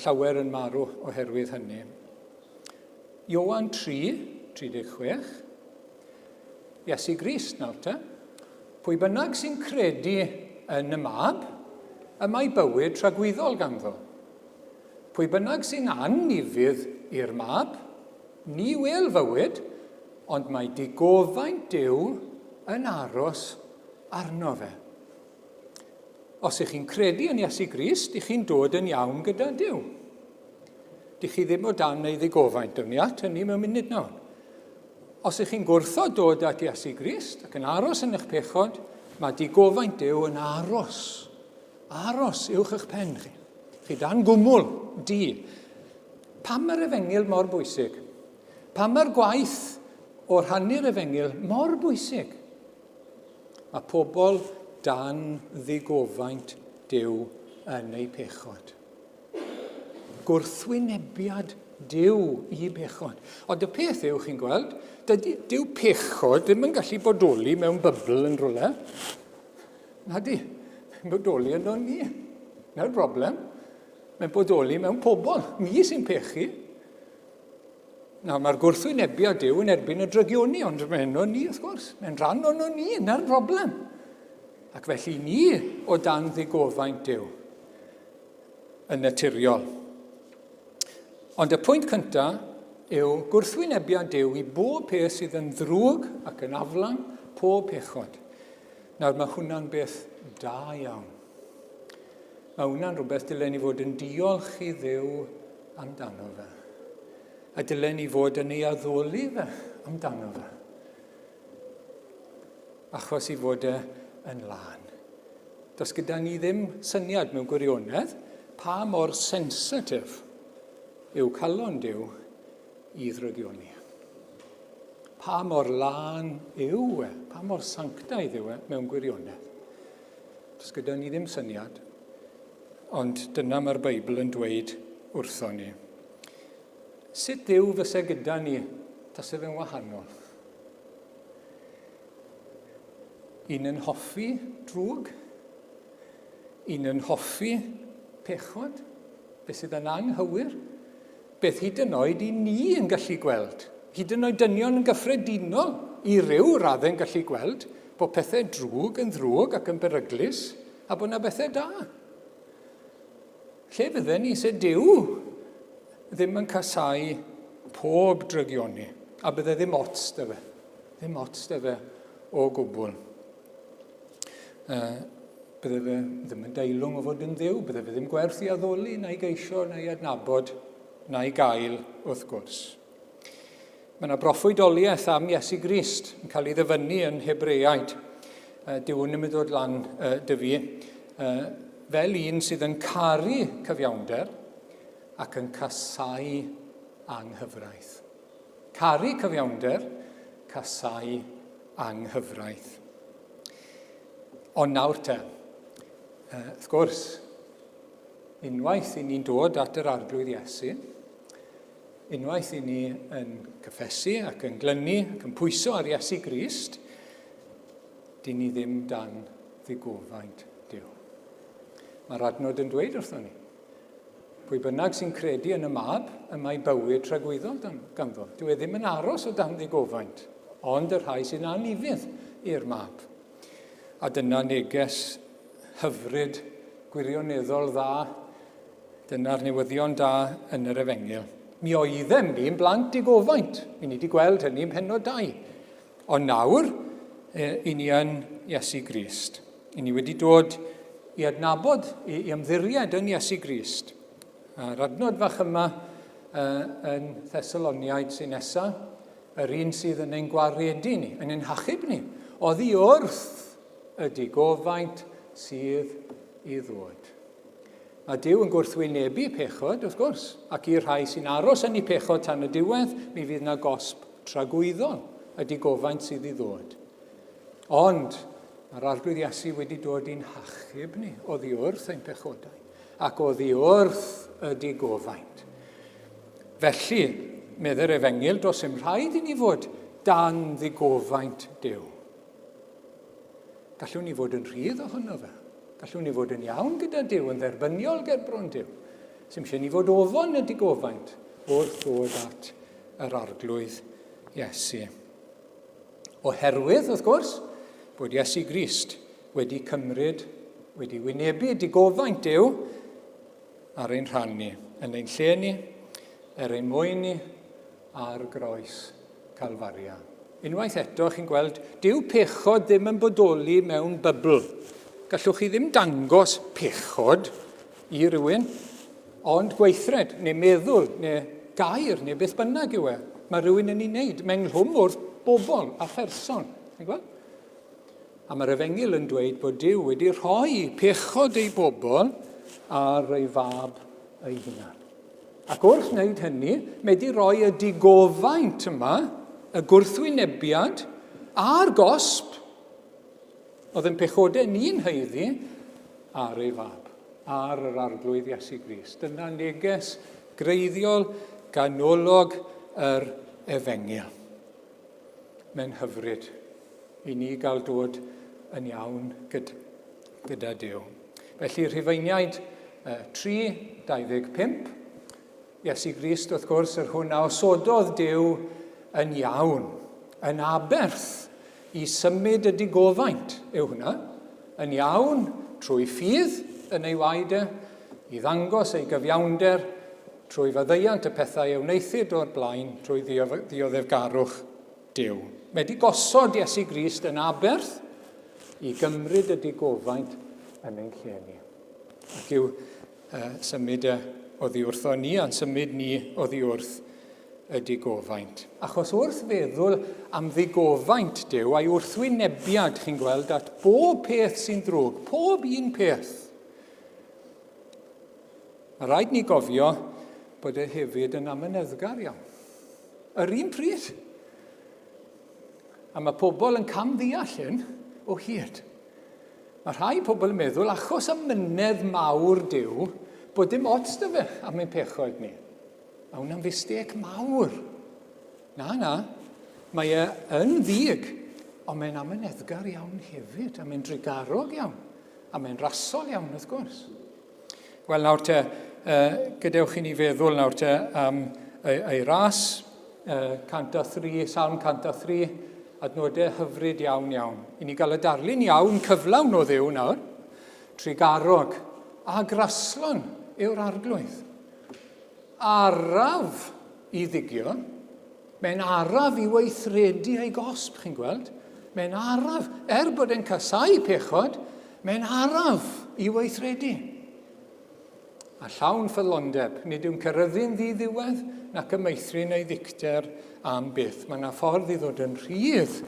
Speaker 2: llawer yn marw oherwydd hynny. Ioan 3:36. Iesu Grist nawr te. Pwy bynnag sy'n credu yn y mab, y mae bywyd tragwyddol ganddo. Pwy bynnag sy'n annifydd i'r mab, ni wel fywyd, ond mae digofaint Duw yn aros arno fe. Os ych chi'n credu yn Iesu Grist, ych chi'n dod yn iawn gyda Duw. Dych chi ddim o dan ei ddigofaint, ni at hynny mewn munud nawr. Os ych chi'n gwrthod dod at Iesu Grist ac yn aros yn eich pechod, mae digofaint Duw yn aros. Aros uwch eich pen chi. Chi dan gwmwl, di. Pam mae'r efengyl mor bwysig? Pam mae'r gwaith o rhannu'r efengyl mor bwysig? Mae pobl dan ddigofaint Duw yn ei pechod. Gwrthwynebiad Duw i bechod. Ond y peth yw, chi'n gweld, dyw pechod ddim yn gallu bodoli mewn bybl yn rhywle. Na di, mae'n bodoli yn o'n ni. Na'r broblem. Mae'n bodoli mewn pobl. Ni sy'n pechu. Nawr, mae'r gwrthwynebiad Duw yn erbyn y drygioni, ond mae'n o'n ni, wrth gwrs. Mae'n rhan o'n ni, na'r broblem. Ac felly ni o dan ddigofaint Duw yn naturiol. Ond y pwynt cyntaf yw gwrthwynebiad Duw i bob peth sydd yn ddrwg ac yn aflan pob pechod. Nawr, mae hwnna'n beth da iawn. Mae hwnna'n rhywbeth dylen ni fod yn diolch i Dduw amdano fe. A dylen ni fod yn ei addoli fe amdano fe. Achos i fod yn lan. Does gyda ni ddim syniad mewn gwirionedd pa mor sensitif yw calon Duw i ddrygioni. Pa mor lan yw e, pa mor sanctaidd yw e mewn gwirionedd. Does gyda ni ddim syniad, ond dyna mae'r Beibl yn dweud wrtho ni. Sut Duw fyse gyda ni, tase fe'n wahanol? Un yn hoffi drwg? Un yn hoffi pechod? Beth sydd yn anghywir? Beth hyd yn oed i ni yn gallu gweld? Hyd yn oed dynion yn gyffredinol i ryw raddau'n gallu gweld bod pethau drwg yn ddrwg ac yn beryglus a bod yna bethau da. Lle fydden ni sydd Duw ddim yn casau pob drygioni a bydde ddim ots dy fe. Ddim ots dy fe o gwbl. Bydde fe ddim yn deilwng o fod yn Dduw, bydde fe ddim gwerth i addoli, neu geisio, neu adnabod, neu gael wrth gwrs. Mae yna broffwydoliaeth am Iesu Grist yn cael ei ddyfynnu yn Hebreaid. Dyw hwn yn mynd dod lan dy fi. Fel un sydd yn caru cyfiawnder ac yn casau anghyfraith. Caru cyfiawnder, casau anghyfraith. Ond nawr te, wrth gwrs, unwaith i ni'n dod at yr arglwydd Iesu, unwaith i ni yn cyffesu ac yn glynu ac yn pwyso ar Iesu Grist, di ni ddim dan ddigofaint Duw. Mae'r adnod yn dweud wrthon ni. Pwy bynnag sy'n credu yn y mab, y mae bywyd tragwyddol ganddo. Dyw e ddim yn aros o dan ddigofaint, ond yr rhai sy'n anifydd i'r mab. A dyna neges hyfryd, gwirioneddol dda, dyna'r newyddion da yn yr efengyl. Mi oeddem ni'n blant digofaint. Mi ni wedi gweld hynny ym Mhen o 2. Ond nawr, i ni yn Iesu Grist. I ni wedi dod i adnabod, i ymddiried yn Iesu Grist. A'r adnod fach yma yn Thessaloniaid sy'n nesaf, yr un sydd yn ein gwaredu ni, yn ein hachub ni. Oddi wrth y digofaint sydd i ddod. Mae Dyw yn gwrthwynebu pechod, wrth gwrs, ac i'r rhai sy'n aros yn ei pechod tan y diwedd, mi fydd yna gosb tragwyddol y digofaint sydd i ddod. Ond, mae'r arglwydd Iesu wedi dod i'n hachub ni oddi wrth ein pechodau, ac oddi wrth y digofaint. Felly, medde'r Efengyl, does dim rhaid i ni fod dan ddigofaint Dyw. Gallwn ni fod yn rhydd ohono fe. Gallwn ni fod yn iawn gyda Dyw, yn dderbyniol gerbron Dyw. Sy'n eisiau ni fod ofon y digofaint wrth ddod at yr arglwydd Iesu. Oherwydd, wrth gwrs, bod Iesu Grist wedi cymryd, wedi wynebu digofaint Dyw ar ein rhan ni, yn ein lle ni, ein mwyn ni, a'r groes Calfaria. Unwaith eto, chi'n gweld, dyw pechod ddim yn bodoli mewn bybl. Gallwch chi ddim dangos pechod i rywun, ond gweithred, neu meddwl, neu gair, neu beth bynnag yw e. Mae rhywun yn ei wneud mewn hlwm wrth bobl a pherson. A mae'r Efengyl yn dweud bod Dyw wedi rhoi pechod ei bobl ar ei fab ei hunan. Ac wrth wneud hynny, mae wedi rhoi y digofaint yma, y gwrthwynebiad a'r gosb, oedd yn pechodau ni'n heiddi, ar ei fab, ar yr arglwydd Iesu Grist. Dyna neges greiddiol ganolog yr Efengyl. Mae'n hyfryd i ni gael dod yn iawn gyda Dyw. Felly Rhufeiniaid 3:25, Iesu Grist, wrth gwrs, yr hwnna osododd Dyw yn iawn, yn aberth i symud y digofaint yw hwnna, yn iawn trwy ffydd yn ei waed i ddangos ei gyfiawnder trwy faddeuant y pethau ei wneithid o'r blaen trwy ddioddefgarwch Dyw. Mae wedi gosod Iesu Grist yn aberth i gymryd y digofaint yn ein lle ni. Ac yw symud oddi wrtho ni, a'n symud ni oddi wrth y digofaint. Achos wrth feddwl am ddigofaint Dyw a'i wrthwynebiad, chi'n gweld, at bob peth sy'n ddrwg, pob un peth. Mae rhaid ni gofio bod e hefyd yn amyneddgar iawn. Yr un pryd. A mae pobl yn camddeall hyn o hyd. Mae rhai pobl yn meddwl, achos amynedd mawr Dyw, bod dim ots dy fe am ein pechoed ni. A hwnna'n fistec mawr. Na. Mae e yn ddig, ond mae'n amyneddgar iawn hefyd, a mae'n drigarog iawn, a mae'n rasol iawn, wrth gwrs. Wel, nawr te, gadewch i ni feddwl nawr te am ei ras, Salm 103, adnodau hyfryd iawn. I ni gael y darlun iawn cyflawn o Dduw nawr, trigarog a graslon yw'r arglwydd. Araf i ddigio, mae'n araf i weithredu ei gosb, chi'n gweld? Mae'n araf, bod e'n casau pechod, mae'n araf i weithredu. A llawn ffyddlondeb, nid yw'n cyrraeddu'n ddiddiwedd nac y meithrin ei ddicter am byth. Mae yna ffordd i ddod yn rhydd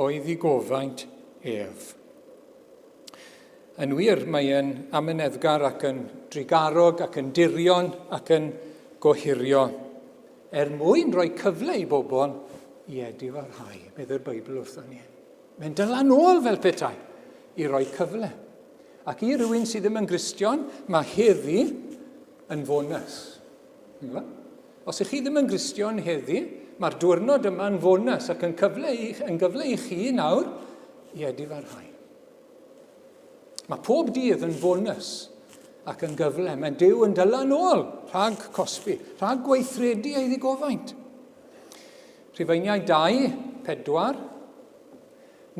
Speaker 2: o'i ddigofaint ef. Yn wir, mae'n amyneddgar ac yn drigarog ac yn dirion ac yn gohirio mwyn rhoi cyfle i bobl i edifarhau, medde'r Beibl wrtho ni. Mae'n dylanol fel petai i roi cyfle. Ac i rywun sydd ddim yn Gristion, mae heddi yn fonus. Os ych chi ddim yn Gristion heddi, mae'r diwrnod yma'n fonus ac yn gyfle i chi nawr i edifarhau. Mae pob dydd yn fonus ac yn gyfle. Mae Dyw yn dylanol rhag cosbi, rhag gweithredu ei ddigofaint. Rhufeiniaid 2:4,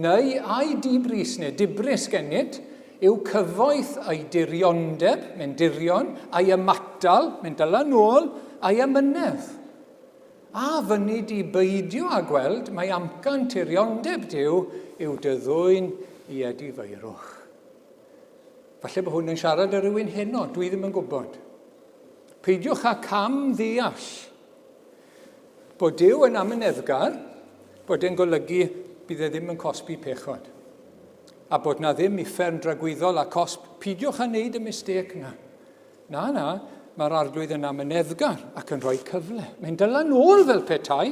Speaker 2: neu a'i dibris neu dibris gennyt yw cyfoeth ei diriondeb, mae'n dirion, a'i ymatal, mae'n dylanol a'i amynedd. A fyny di beidio a gweld mae amcan tirioneb Duw yw dy ddwyn i edifeirwch. Falle bod hwn yn siarad ar rywun heno, dwi ddim yn gwybod. Peidiwch â cam ddeall bod Duw yn amyneddgar, bod e'n golygu bydd e ddim yn cosbi pechod. A bod na ddim uffern dragwyddol a cosb, peidiwch â wneud y mistec na. Na, mae'r arglwydd yn amyneddgar ac yn rhoi cyfle. Mae'n dala nôl fel petai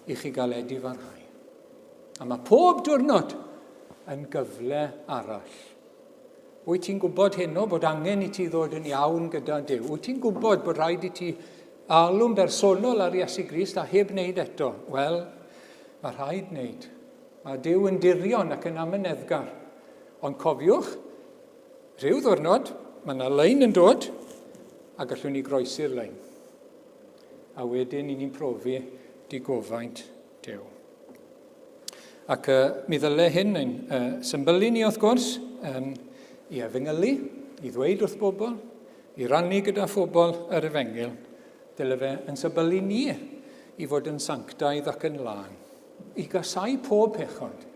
Speaker 2: i chi gael edifarhau. A mae pob diwrnod yn gyfle arall. Wyt ti'n gwybod heno bod angen i ti ddod yn iawn gyda Duw? Wyt ti'n gwybod bod rhaid i ti alw'n bersonol ar Iesu Grist a heb wneud eto? Wel, mae rhaid wneud. Mae Duw yn dirion ac yn amyneddgar. Ond cofiwch, rhyw ddwrnod, mae yna lein yn dod, a gallwn ni groesi'r lein. A wedyn ni'n profi digofaint Duw. Ac mi ddyle hyn yn symbolu ni wrth gwrs, i efengylu, i ddweud wrth bobl, i rannu gyda phobl yr efengil, dyle fe yn symbolu ni i fod yn sanctaidd ac yn lân, i gasau pob pechod.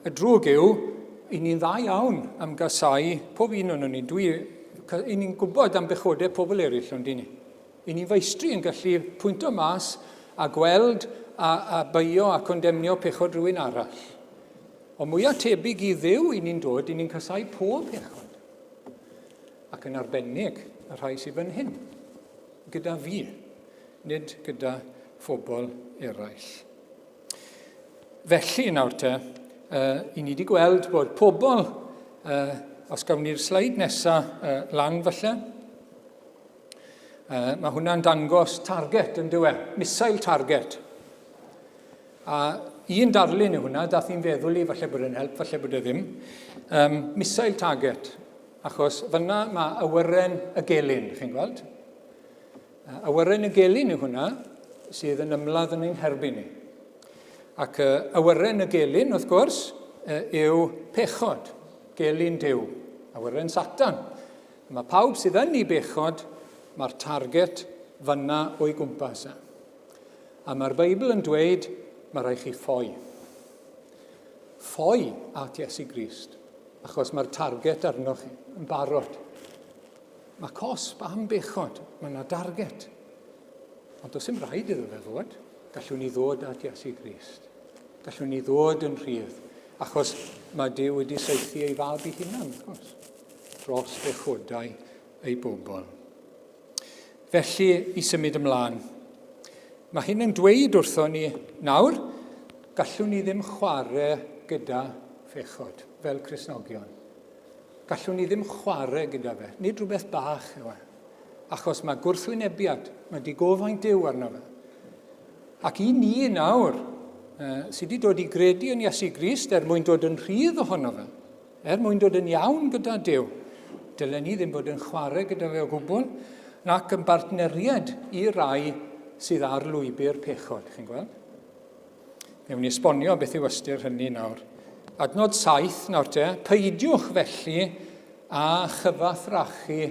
Speaker 2: Y drwg yw, i ni'n dda iawn am gasau pob un o'n ni. I ni'n gwybod am bechodau pobl eraill, ond i ni. I ni'n feistri yn gallu pwynto mas a gweld a beio a condemnio pechod rhywun arall. Ond mwyaf tebyg i Dduw i ni'n dod, i ni'n casau pob pechod. Ac yn arbennig y rhai sydd fan hyn, gyda fi, nid gyda phobl eraill. Felly nawr te, i ni wedi gweld bod pobl, os gawn ni'r sleid nesaf lan falle, mae hwnna'n dangos target yn dywe, misail target. A un darlun yw hwnna, dath i'n feddwl i falle bod yn help, falle bod e ddim. Misail target, achos fyna mae awyren y gelyn, chi'n gweld? Awyren y gelyn yw hwnna, sydd yn ymladd yn ein herbyn ni. Ac awyren y gelyn, wrth gwrs, yw pechod, gelyn Duw, awyren Satan. Mae pawb sydd yn ei bechod, mae'r target fyna o'i gwmpas. A mae'r Beibl yn dweud, mae rhaid chi ffoi. Ffoi at Iesu Grist, achos mae'r target arnoch chi yn barod. Mae cosb am bechod, mae yna target. Ond does dim rhaid iddo fe fod. Gallwn ni ddod at Iesu Grist. Gallwn ni ddod yn rhydd, achos mae Duw wedi saethu ei fab ei hunan, wrth gwrs, dros bechodau ei bobl. Felly, i symud ymlaen, mae hyn yn dweud wrtho ni nawr, gallwn ni ddim chwarae gyda phechod, fel Cristnogion. Gallwn ni ddim chwarae gyda fe, nid rhywbeth bach yw e, achos mae gwrthwynebiad, mae digofaint Duw arno fe. Ac i ni nawr, sydd wedi dod i gredu yn Iesu Grist mwyn dod yn rhydd ohono fe, mwyn dod yn iawn gyda Duw, dylen ni ddim bod yn chwarae gyda fe o gwbl, nac yn bartneriad i rai sydd ar lwybr pechod, chi'n gweld? Ewn ni esbonio beth yw ystyr hynny nawr. Adnod 7 nawr te, peidiwch felly a chyfathrachu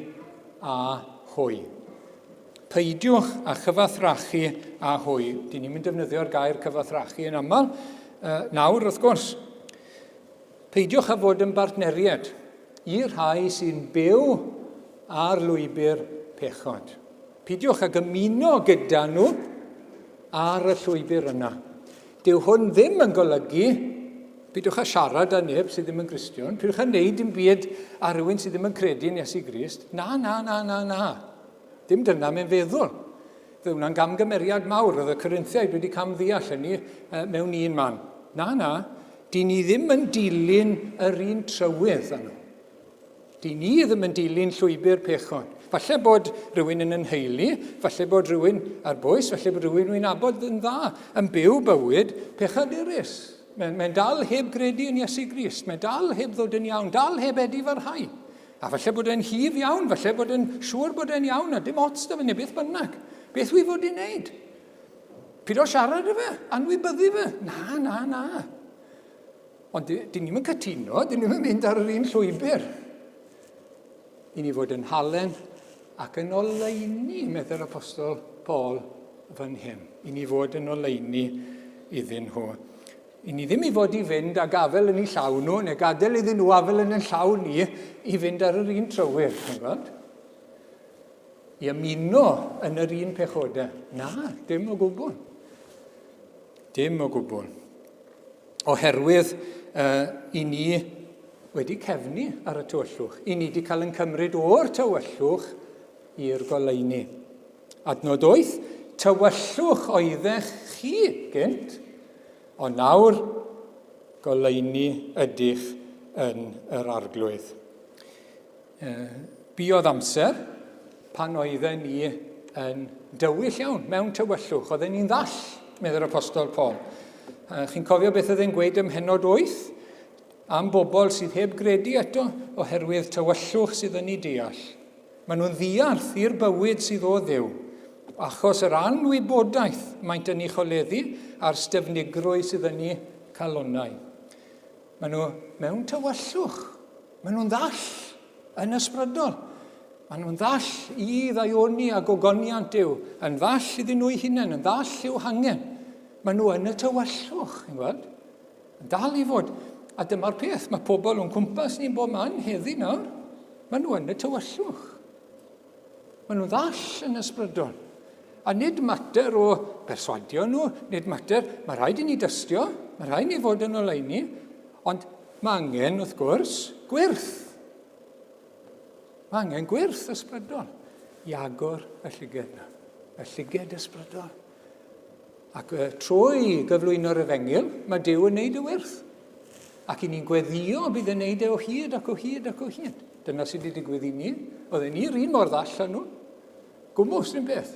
Speaker 2: a hwy. Peidiwch a chyfathrachu a hwy. Dyn ni'n mynd defnyddio'r gair cyfathrachu yn aml. Nawr, wrth gwrs, peidiwch a fod yn bartneriad i'r rhai sy'n byw ar lwybr pechod. Peidiwch a gymuno gyda nhw ar y llwybr yna. Dyw hwn ddim yn golygu, peidiwch a siarad â neb sydd ddim yn Gristion, peidiwch a wneud dim byd a rhywun sydd ddim yn credu yn Iesu Grist. Na. Dim dyna mewn feddwl. Fe hwnna'n gamgymeriad mawr, oedd y Corinthiaid wedi camddeall hynny mewn un man. Na, di ni ddim yn dilyn yr un trywydd yno. Di ni ddim yn dilyn llwybr pechod. Falle bod rhywun yn heili, falle bod rhywun ar bwys, falle bod rhywun wy'n abod yn dda, yn byw bywyd pechadurus. Mae'n dal heb gredu yn Iesu Grist, mae'n dal heb ddod yn iawn, dal heb edifarhau. A falle bod e'n hif iawn, falle bod e'n siŵr bod e'n iawn, a dim ots da fe, neu beth bynnag. Beth wy fod i'n neud? Pido siarad y fe, anwybyddu fe. Na. Ond dyn ni'n cytuno, dyn ni'n mynd ar yr un llwybr. I ni fod yn halen ac yn oleini, medde'r apostol Paul fan hyn. I ni fod yn oleini iddyn nhw. I ni ddim i fod i fynd a gafel yn eu llaw nhw, neu gadael iddyn nhw afel yn ein llaw ni, i fynd ar yr un trywydd. I ymuno yn yr un pechodau. Na, dim o gwbl. Dim o gwbl. Oherwydd i ni wedi cefnu ar y tywyllwch. I ni wedi cael yn cymryd o'r tywyllwch i'r goleuni. Adnod 8, tywyllwch oeddech chi gynt, ond nawr goleuni ydych yn yr arglwydd. Buodd amser pan oedden ni yn dywyll iawn mewn tywyllwch. Oedden ni'n ddall, medde'r apostol Paul. Chi'n cofio beth oedd e'n gweud ym Mhennod 8? Am bobl sydd heb gredu eto oherwydd tywyllwch sydd yn ei deall. Maen nhw'n ddiarth i'r bywyd sydd o Dduw, achos yr anwybodaeth maent yn ei choleddu a'r styfnigrwydd sydd yn ei calonnau. Maen nhw mewn tywyllwch. Maen nhw'n ddall yn ysbrydol. Maen nhw'n ddall i ddaioni a gogoniant yw, yn ddall iddyn nhw eu hunain, yn ddall i'w hangen. Maen nhw yn y tywyllwch, yn gweld? Yn dal i fod. A dyma'r peth, mae pobl o'n cwmpas ni'n bob man heddi nawr. Maen nhw yn y tywyllwch. Maen nhw'n ddall yn ysbrydol. A nid mater o berswadio nhw, nid mater, mae rhaid i ni dystio, mae rhaid i ni fod yn oleini, ond mae angen, wrth gwrs, gwirth. Mae angen gwirth ysbrydol i agor y llyged yna. Y llyged ysbrydol. Ac trwy gyflwyno'r Efengyl, mae Duw yn neud y wirth. Ac i ni'n gweddio bydd yn neud e o hyd ac o hyd ac o hyd. Dyna sydd wedi digwydd i ni. Oedden ni'r un mor ddall â nhw. Gwmws yn beth.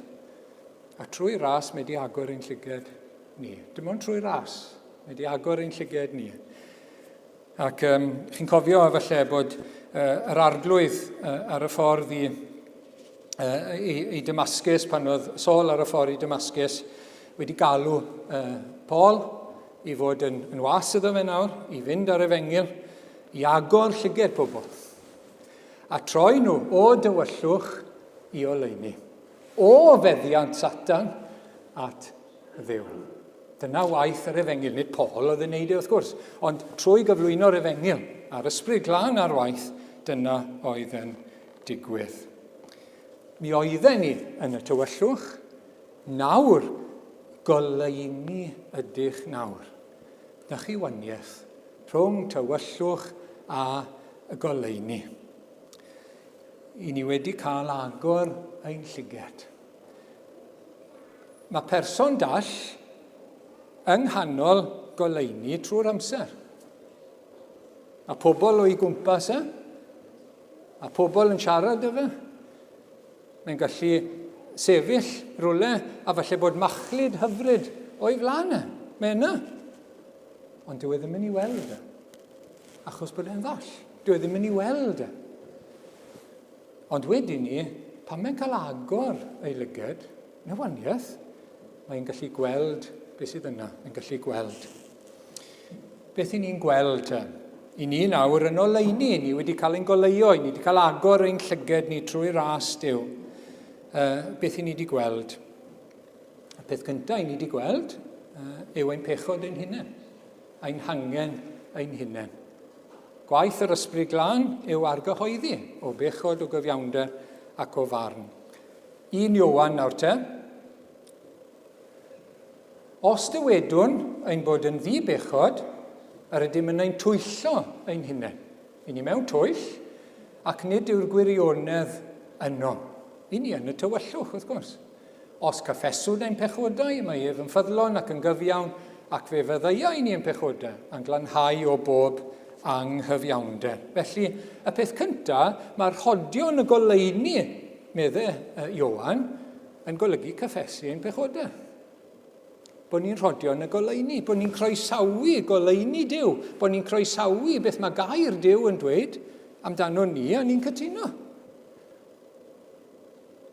Speaker 2: A trwy ras mae wedi agor ein llyged ni. Dim ond trwy ras mae wedi agor ein llyged ni. Ac chi'n cofio efallai bod yr arglwydd ar y ffordd i Damascus, pan oedd Saul ar y ffordd i Damascus, wedi galw Paul i fod yn was iddo fe nawr, i fynd ar Efengyl, i agor llyged pobl. A troi nhw o dywyllwch i oleuni. O feddiant Satan at Dduw. Dyna waith yr Efengyl. Nid Paul oedd yn neud wrth gwrs, ond trwy gyflwyno'r Efengyl, a'r ysbryd glân ar waith, dyna oedd yn digwydd. Mi oedden ni yn y tywyllwch, nawr goleuni ydych nawr. Na chi waniaeth rhwng tywyllwch a y goleuni. I ni wedi cael agor ein llyged. Mae person dall yng nghanol goleuni trwy'r amser. Mae pobl o'i gwmpas a pobl yn siarad efo. Mae'n gallu sefyll rwle a falle bod machlud hyfryd o'i flaen Mae yna. Ond dyw e ddim yn ei weld achos bod e'n ddall. Dyw e ddim yn ei weld Ond wedyn ni, pan mae'n cael agor ei lyged, na waniaeth, mae'n gallu gweld beth sydd yna. Mae'n gallu gweld. Beth i ni'n gweld I ni nawr yn oleini, ni wedi cael ein goleio, ni wedi cael agor ein llyged ni trwy ras Duw. Beth i ni wedi gweld? Y peth cyntaf i ni wedi gweld yw ein pechod ein hunain, ein hangen ein hunain. Gwaith yr ysbryd glân yw argyhoeddi o bechod, o gyfiawnder ac o farn. 1 Iowan nawr te. Os dywedwn ein bod yn ddibechod, yr ydym yn ein twyllo ein hunain. I ni mewn twyll, ac nid yw'r gwirionedd yno. I ni yn y tywyllwch, wrth gwrs. Os caffeswyd ein pechodau, mae ef yn ffyddlon ac yn gyfiawn, ac fe fyddeia i ni yn pechodau, yn glanhau o bob anghyfiawnder. Felly, y peth cyntaf, mae'r rhodion y goleuni, meddai Iowan, yn golygu caffesu ein pechodau. Bod ni'n rhodion y goleuni, bod ni'n croesawu goleuni Duw, bod ni'n croesawu beth mae gair Duw yn dweud amdano ni a ni'n cytuno.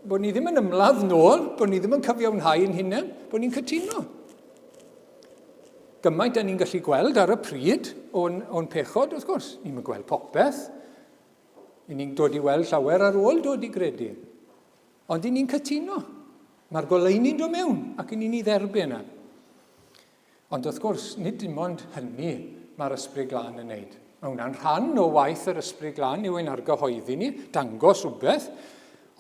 Speaker 2: Bod ni ddim yn ymladd nôl, bod ni ddim yn cyfiawnhau yn hunain, bod ni'n cytuno. Gymaint ni'n gallu gweld ar y pryd o'n pechod, wrth gwrs. Ni'n gweld popeth. Ni'n dod i weld llawer ar ôl dod i gredu. Ond i ni'n cytuno. Mae'r goleini'n dod mewn ac i ni'n ei dderbyn yna. Ond wrth gwrs, nid dim ond hynny mae'r ysbryd glân yn wneud. Mae hwnna'n rhan o waith yr ysbryd glân yw ein argyhoeddi ni, dangos rhywbeth,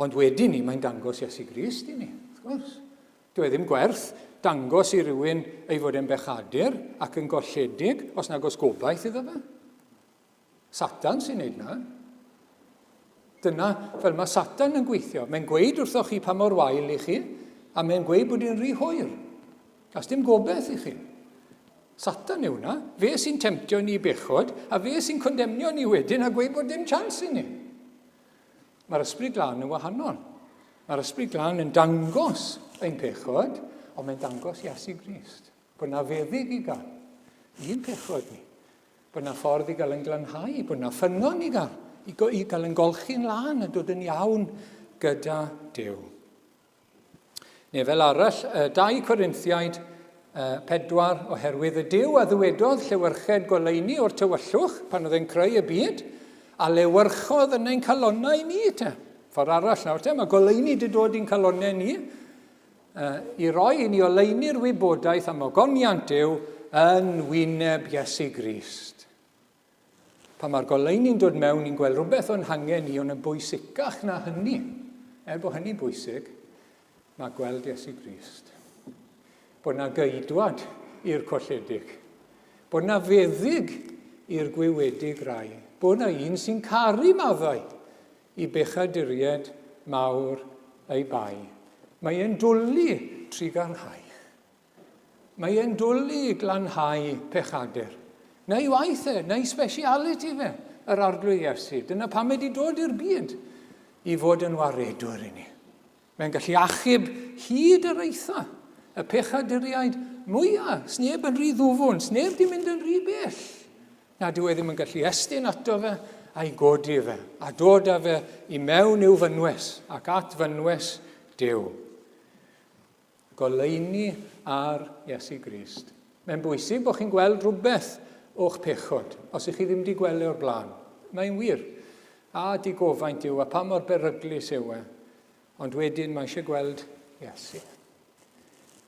Speaker 2: ond wedyn ni mae'n dangos Iesu Grist i ni, wrth gwrs. Dwi ddim gwerth dangos i rywun ei fod yn bechadur ac yn golledig os nag oes gobaith iddo fe. Satan sy'n neud na. Dyna fel mae Satan yn gweithio. Mae'n gweud wrthoch chi pa mor wael i chi, a mae'n gweud bod hi'n rhy hwyr. As dim gobaith i chi. Satan yw na, fe sy'n temtio ni i bechod, a fe sy'n condemnio ni wedyn a gweud bod dim chans i ni. Mae'r ysbryd glân yn wahanol. Mae'r ysbryd glân yn dangos ein pechod, ond mae'n dangos Iesu Grist. Bod na feddyg i gael. Un pechod ni. Bod na ffordd i gael yn glanhau, bod na ffynon i gael. I gael yn golchi'n lan a dod yn iawn gyda Duw. Neu fel arall, 2 Corinthiaid 4, oherwydd y Duw a ddywedodd llewyrched goleini o'r tywyllwch pan oedd e'n creu y byd, a lewyrchodd yn ein calonnau ni te. Ffordd arall nawr te, mae goleini wedi dod i'n calonnau ni, i roi i ni oleini'r wybodaeth am ogoniant Duw yn wyneb Iesu Grist. Pan mae'r goleini'n dod mewn, ni'n gweld rhywbeth o'n hangen ni, ond yn bwysicach na hynny. Bod hynny'n bwysig, mae gweld Iesu Grist. Bod na geidwad i'r colledig. Bod na feddyg i'r gwywedig rai. Bod na un sy'n caru maddau i bechaduried mawr ei bai. Mae e'n dwlu trigarhau. Mae e'n dwlu glanhau pechadur. Neu waith neu speciality fe, yr arglwydd Iesu. Dyna pam wedi dod i'r byd i fod yn waredwr i ni. Mae'n gallu achub hyd yr eitha, y pechaduriaid mwyaf. Sneb yn rhy ddwfwn, sneb di mynd yn rhy bell. Na dyw e ddim yn gallu estyn ato fe a'i godi fe, a dod â fe i mewn i'w fynwes ac at fynwes Duw. Goleini ar Iesu Grist. Mae'n bwysig bod chi'n gweld rhywbeth o'ch pechod, os ych chi ddim wedi gweld o'r blaen. Mae'n wir. A di gofaint yw, a pa mor beryglus yw e. Ond wedyn mae eisiau gweld Iesu.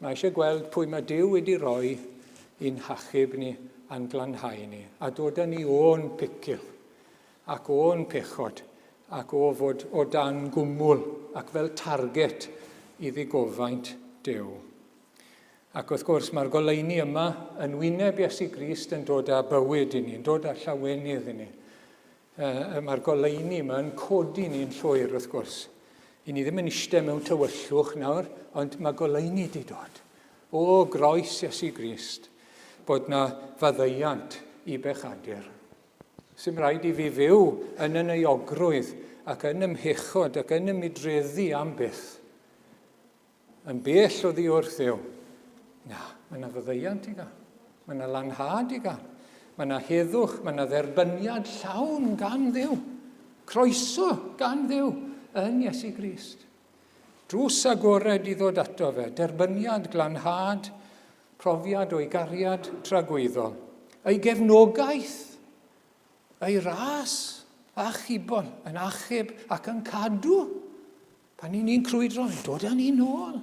Speaker 2: Mae eisiau gweld pwy mae Duw wedi rhoi i'n hachub ni a'n glanhau ni. A dod â ni o'n picil, ac o'n pechod, ac o fod o dan gwmwl, ac fel target i ddigofaint Duw. Ac wrth gwrs mae'r goleini yma yn wyneb Iesu Grist yn dod â bywyd i ni, yn dod â llawenydd i ni. Mae'r goleini yma yn codi ni'n llwyr wrth gwrs. I ni ddim yn eistedd mewn tywyllwch nawr, ond mae goleini wedi dod. O groes Iesu Grist, bod na faddeuant i bechadur. Sy'n rhaid i fi fyw yn y euogrwydd ac yn ymhechod ac yn ymydreddu am byth. Yn bell o ddi wrth Dduw. Na, mae yna faddeuant i gael. Mae yna lanhad i gael. Mae yna heddwch, mae yna dderbyniad llawn gan Dduw. Croeso gan Dduw yn Iesu Grist. Drws agored i ddod ato fe, derbyniad, glanhad, profiad o'i gariad tragweddol. Ei gefnogaeth, ei ras, a chibon, yn achub ac yn cadw. Pan ni'n crwydro, dod â ni nôl.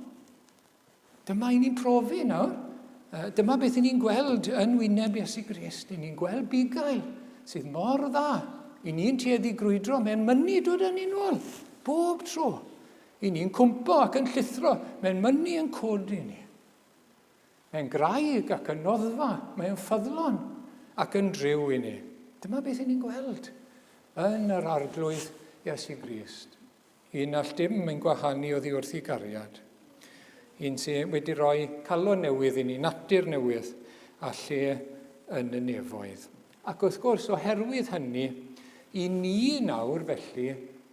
Speaker 2: Dyma i ni'n profi nawr. Dyma beth ni'n gweld yn wyneb Iesu Grist. Ni'n gweld bugail sydd mor dda. I ni'n tueddu grwydro, mae'n mynnu dod â ni nôl. Bob tro. I ni'n cwmpo ac yn llithro, mae'n mynnu yn codi ni. Mae'n graig ac yn noddfa, mae'n ffyddlon ac yn driw i ni. Dyma beth ni'n gweld yn yr arglwydd Iesu Grist. Un all dim mae'n gwahanu oddi wrth ei gariad. Un sy'n wedi rhoi calon newydd i ni, natur newydd, a lle yn y nefoedd. Ac wrth gwrs, oherwydd hynny, i ni nawr felly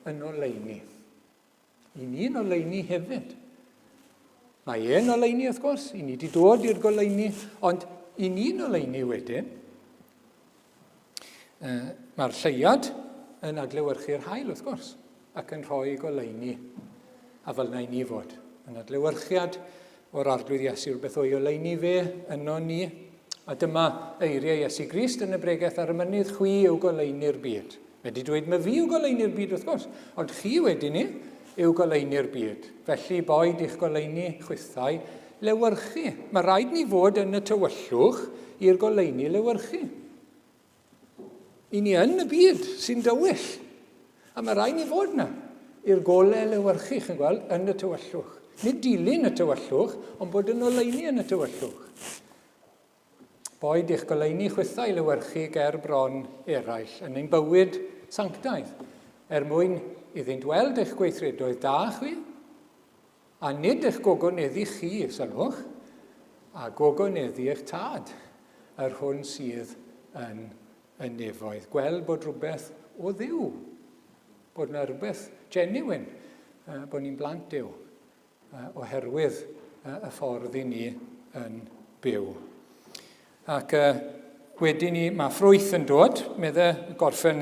Speaker 2: yn oleini. I ni yn oleini hefyd. Mae e'n oleini wrth gwrs, i ni wedi dod i'r goleini, ond i ni'n oleini wedyn, mae'r lleiad yn adlewyrchu'r haul wrth gwrs, ac yn rhoi goleini, a fel na i ni fod. Yn adlewyrchiad o'r arglwydd Iesu, rhywbeth o'i oleini fe yno ni. A dyma eiriau Iesu Grist yn y bregaeth ar y mynydd, chwi yw goleini'r byd. Mae wedi dweud, mae fi yw goleini'r byd wrth gwrs, ond chi wedyn ni yw goleini'r byd. Felly boed i'ch goleini chwythau lewyrchu. Mae rhaid ni fod yn y tywyllwch i'r goleini lewyrchu. I ni yn y byd sy'n dywyll. A mae rhaid ni fod yna i'r golau lewyrchu, chi'n gweld, yn y tywyllwch. Nid dilyn y tywyllwch, ond bod yn oleini yn y tywyllwch. Boed i'ch goleini chwythau lewyrchu ger bron eraill yn ein bywyd sanctaidd, mwyn iddynt weld eich gweithredoedd da chwi, a nid eich gogoneddu chi, sylwch, a gogoneddu eich tad, hwn sydd yn y nefoedd. Gweld bod rhywbeth o ddiw, bod yna rhywbeth genuine, bod ni'n blant Duw, oherwydd y ffordd i ni yn byw. Ac wedyn ni, mae ffrwyth yn dod, meddwl gorffen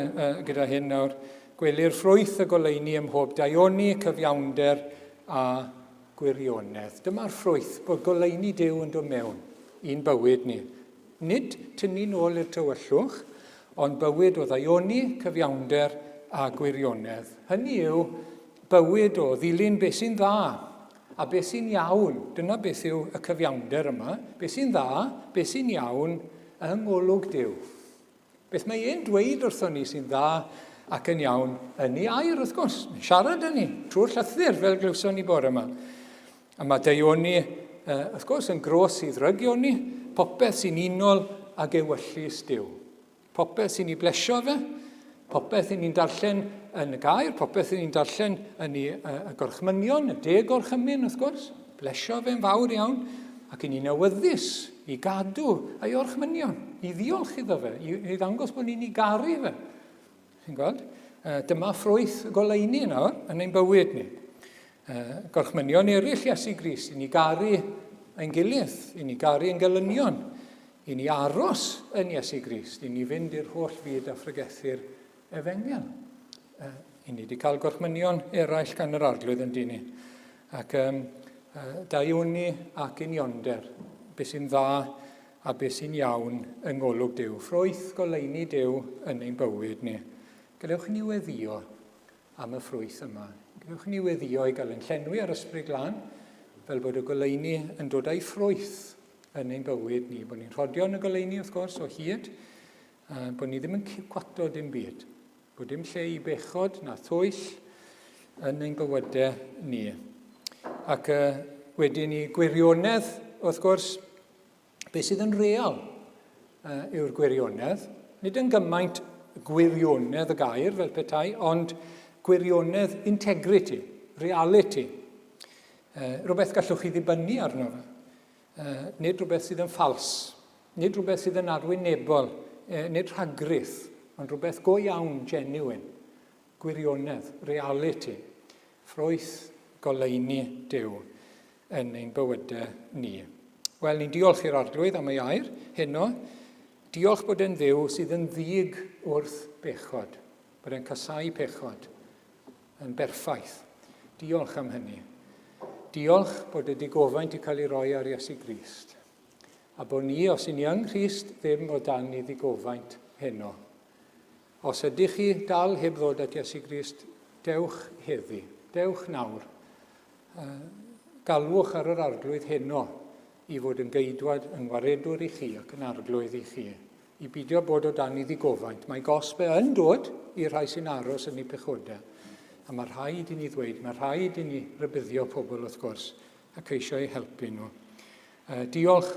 Speaker 2: gyda hyn nawr, gwelir ffrwyth y goleini ym mhob daioni, cyfiawnder a gwirionedd. Dyma'r ffrwyth bod goleini Duw yn dod mewn i'n bywyd ni. Nid tynnu nôl i'r tywyllwch, ond bywyd o ddaioni, cyfiawnder a gwirionedd. Hynny yw bywyd o ddilyn beth sy'n dda a beth sy'n iawn. Dyna beth yw y cyfiawnder yma. Beth sy'n dda, beth sy'n iawn yng ngolwg Duw. Beth mae e'n dweud wrthon ni sy'n dda ac yn iawn yn ei air, wrth gwrs. Siarad yn ni, trwy'r llythyr fel glywson ni bore yma. A mae daioni, wrth gwrs, yn gros i ddrygio ni, popeth sy'n unol ag ewyllus Duw. Popeth sy'n ei blesio fe, popeth sy'n ni'n darllen yn y gair, popeth sy'n ni'n darllen yn y gorchmynion, y gorchymyn, wrth gwrs. Blesio fe'n fawr iawn, ac yn ni'n awyddus i gadw a'i orchmynion, i ddiolch iddo fe, i ddangos bod ni'n ei garu fe. Chi'n gweld? Dyma ffrwyth goleini nawr yn ein bywyd ni. Gorchmynion eraill Iesu Grist, i ni garu ein gilydd, i ni garu ein gelynion, i ni aros yn Iesu Grist, i ni fynd i'r holl fyd a phregethur efengel. I ni wedi cael gorchmynion eraill gan yr arglwydd yn dyn ni. Ac daioni ac unionder, beth sy'n dda a beth sy'n iawn yng ngolwg Duw. Ffrwyth goleini Duw yn ein bywyd ni. Gadewch ni weddio am y ffrwyth yma. Gadewch ni weddio i gael ein llenwi ar ysbryd glân, fel bod y goleini yn dod â'i ffrwyth yn ein bywyd ni. Bod ni'n rhodio yn y goleini, wrth gwrs, o hyd, bod ni ddim yn cwato dim byd. Bod dim lle i bechod na thwyll yn ein bywydau ni. Ac wedyn ni gwirionedd, wrth gwrs, beth sydd yn real yw'r gwirionedd. Nid yn gymaint gwirionedd y gair fel petai, ond gwirionedd integrity, reality. Rhywbeth gallwch chi ddibynnu arno fe. Nid rhywbeth sydd yn ffals, nid rhywbeth sydd yn arwynebol, nid rhagryth, ond rhywbeth go iawn, genuine. Gwirionedd, reality. Ffrwyth goleini Duw yn ein bywydau ni. Wel, ni'n diolch i'r arglwydd am ei air heno. Diolch bod e'n Dduw sydd yn ddig wrth bechod. Bod e'n casau pechod. Yn berffaith. Diolch am hynny. Diolch bod y digofaint i cael ei roi ar Iesu Grist. A bod ni, os i ni yng Nghrist, ddim o dan i ddigofaint heno. Os ydych chi dal heb ddod at Iesu Grist, dewch heddi. Dewch nawr. Galwch ar yr arglwydd heno i fod yn geidwad yn waredwr i chi ac yn arglwydd i chi. I beidio bod o dan i ddigofaint. Mae gosbe yn dod i'r rhai sy'n aros yn eu pechodau. A mae rhaid i ni ddweud, mae rhaid i ni rybuddio pobl wrth gwrs ac eisiau eu helpu nhw. Diolch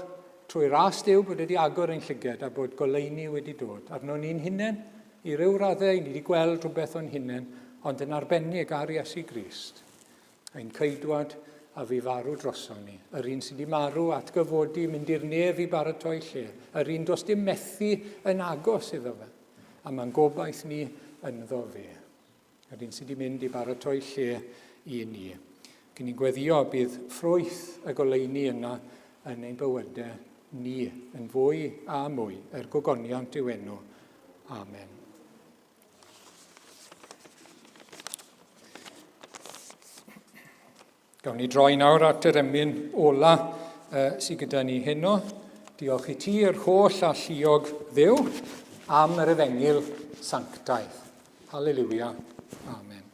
Speaker 2: trwy ras Duw bod wedi agor ein llyged a bod goleini wedi dod. Arno ni'n hunain, i ryw raddau, ni wedi gweld rhywbeth o'n hunain, ond yn arbennig ar Iesu Grist. Ein ceidwad a fi farw droson ni. Yr un sydd wedi marw atgyfodi, mynd i'r nef i baratoi lle. Yr un does dim methu yn agos iddo fe. A mae'n gobaith ni ynddo fe. Yr un sydd wedi mynd i baratoi lle i ni. Cyn ni'n gweddio bydd ffrwyth y goleini yna yn ein bywydau ni, yn fwy a mwy, gogoniant i'w enw. Amen. Gawn ni droi nawr at yr emyn ola sydd gyda ni heno. Diolch i ti yr holl a lluog Dduw am yr efengil sanctaidd. Halleluia. Amen.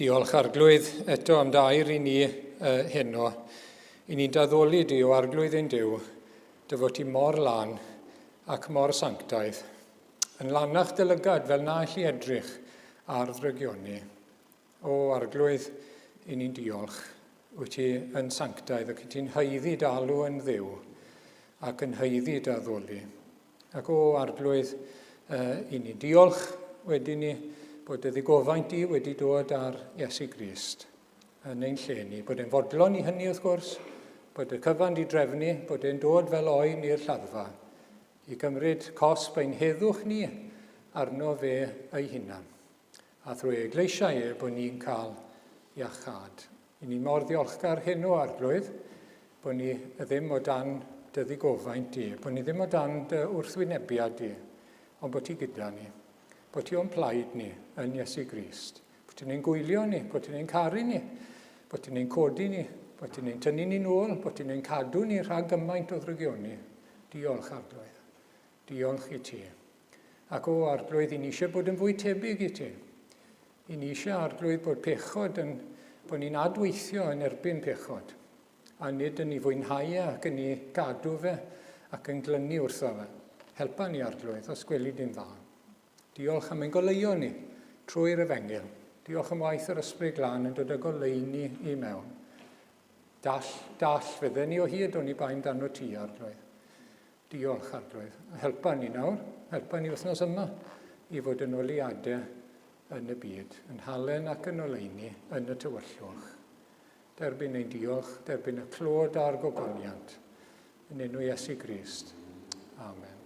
Speaker 2: Diolch Arglwydd eto am dair i ni heno. I ni'n daddoli di o Arglwydd ein Duw, dy fod ti mor lan ac mor sanctaidd. Yn lanach dylygad fel na allu edrych ar ddrygioni. O Arglwydd, i ni'n diolch. Wyt ti yn sanctaidd ac wyt ti'n haeddu dalw yn ddiw ac yn haeddu daddoli. Ac o Arglwydd, i ni'n diolch wedyn ni bod y ddigofaint i wedi dod ar Iesu Grist yn ein lle ni. Bod e'n fodlon i hynny wrth gwrs, bod y cyfan di drefnu, bod e'n dod fel oen i'r lladdfa i gymryd cosb ein heddwch ni arno fe ei hunan. A thrwy eglwysiau bod ni'n cael iachad. I ni mor ddiolchgar hyn o Arglwydd, bod ni ddim o dan dy ddigofaint di, bod ni ddim o dan dy wrthwynebiad di, ond bod ti gyda ni. Bod ti o'n plaid ni yn Iesu Grist. Bod ti'n ein gwylio ni, bod ti'n ein caru ni, bod ti'n ein codi ni, bod ti'n ein tynnu ni nôl, bod ti'n ein cadw ni rhag gymaint o ddrygioni. Diolch Arglwydd. Diolch i ti. Ac o Arglwydd, i ni eisiau bod yn fwy tebyg i ti. I ni eisiau Arglwydd bod pechod bod ni'n adweithio yn erbyn pechod. A nid yn ei fwynhau ac yn ei gadw fe ac yn glynu wrtho fe. Helpa ni Arglwydd os gweli di'n dda. Diolch am ein goleuo ni trwy'r Efengil. Diolch am waith yr Ysbryd Glân yn dod â goleuni i mewn. Dall fydden ni o hyd o'n i bain dan o ti, Arglwydd. Diolch, Arglwydd. Helpa ni nawr, helpa ni wythnos yma i fod yn oliadau yn y byd, yn halen ac yn oleuni yn y tywyllwch. Derbyn ein diolch, derbyn y clod a'r gogoniant. Yn enw Iesu Grist. Amen.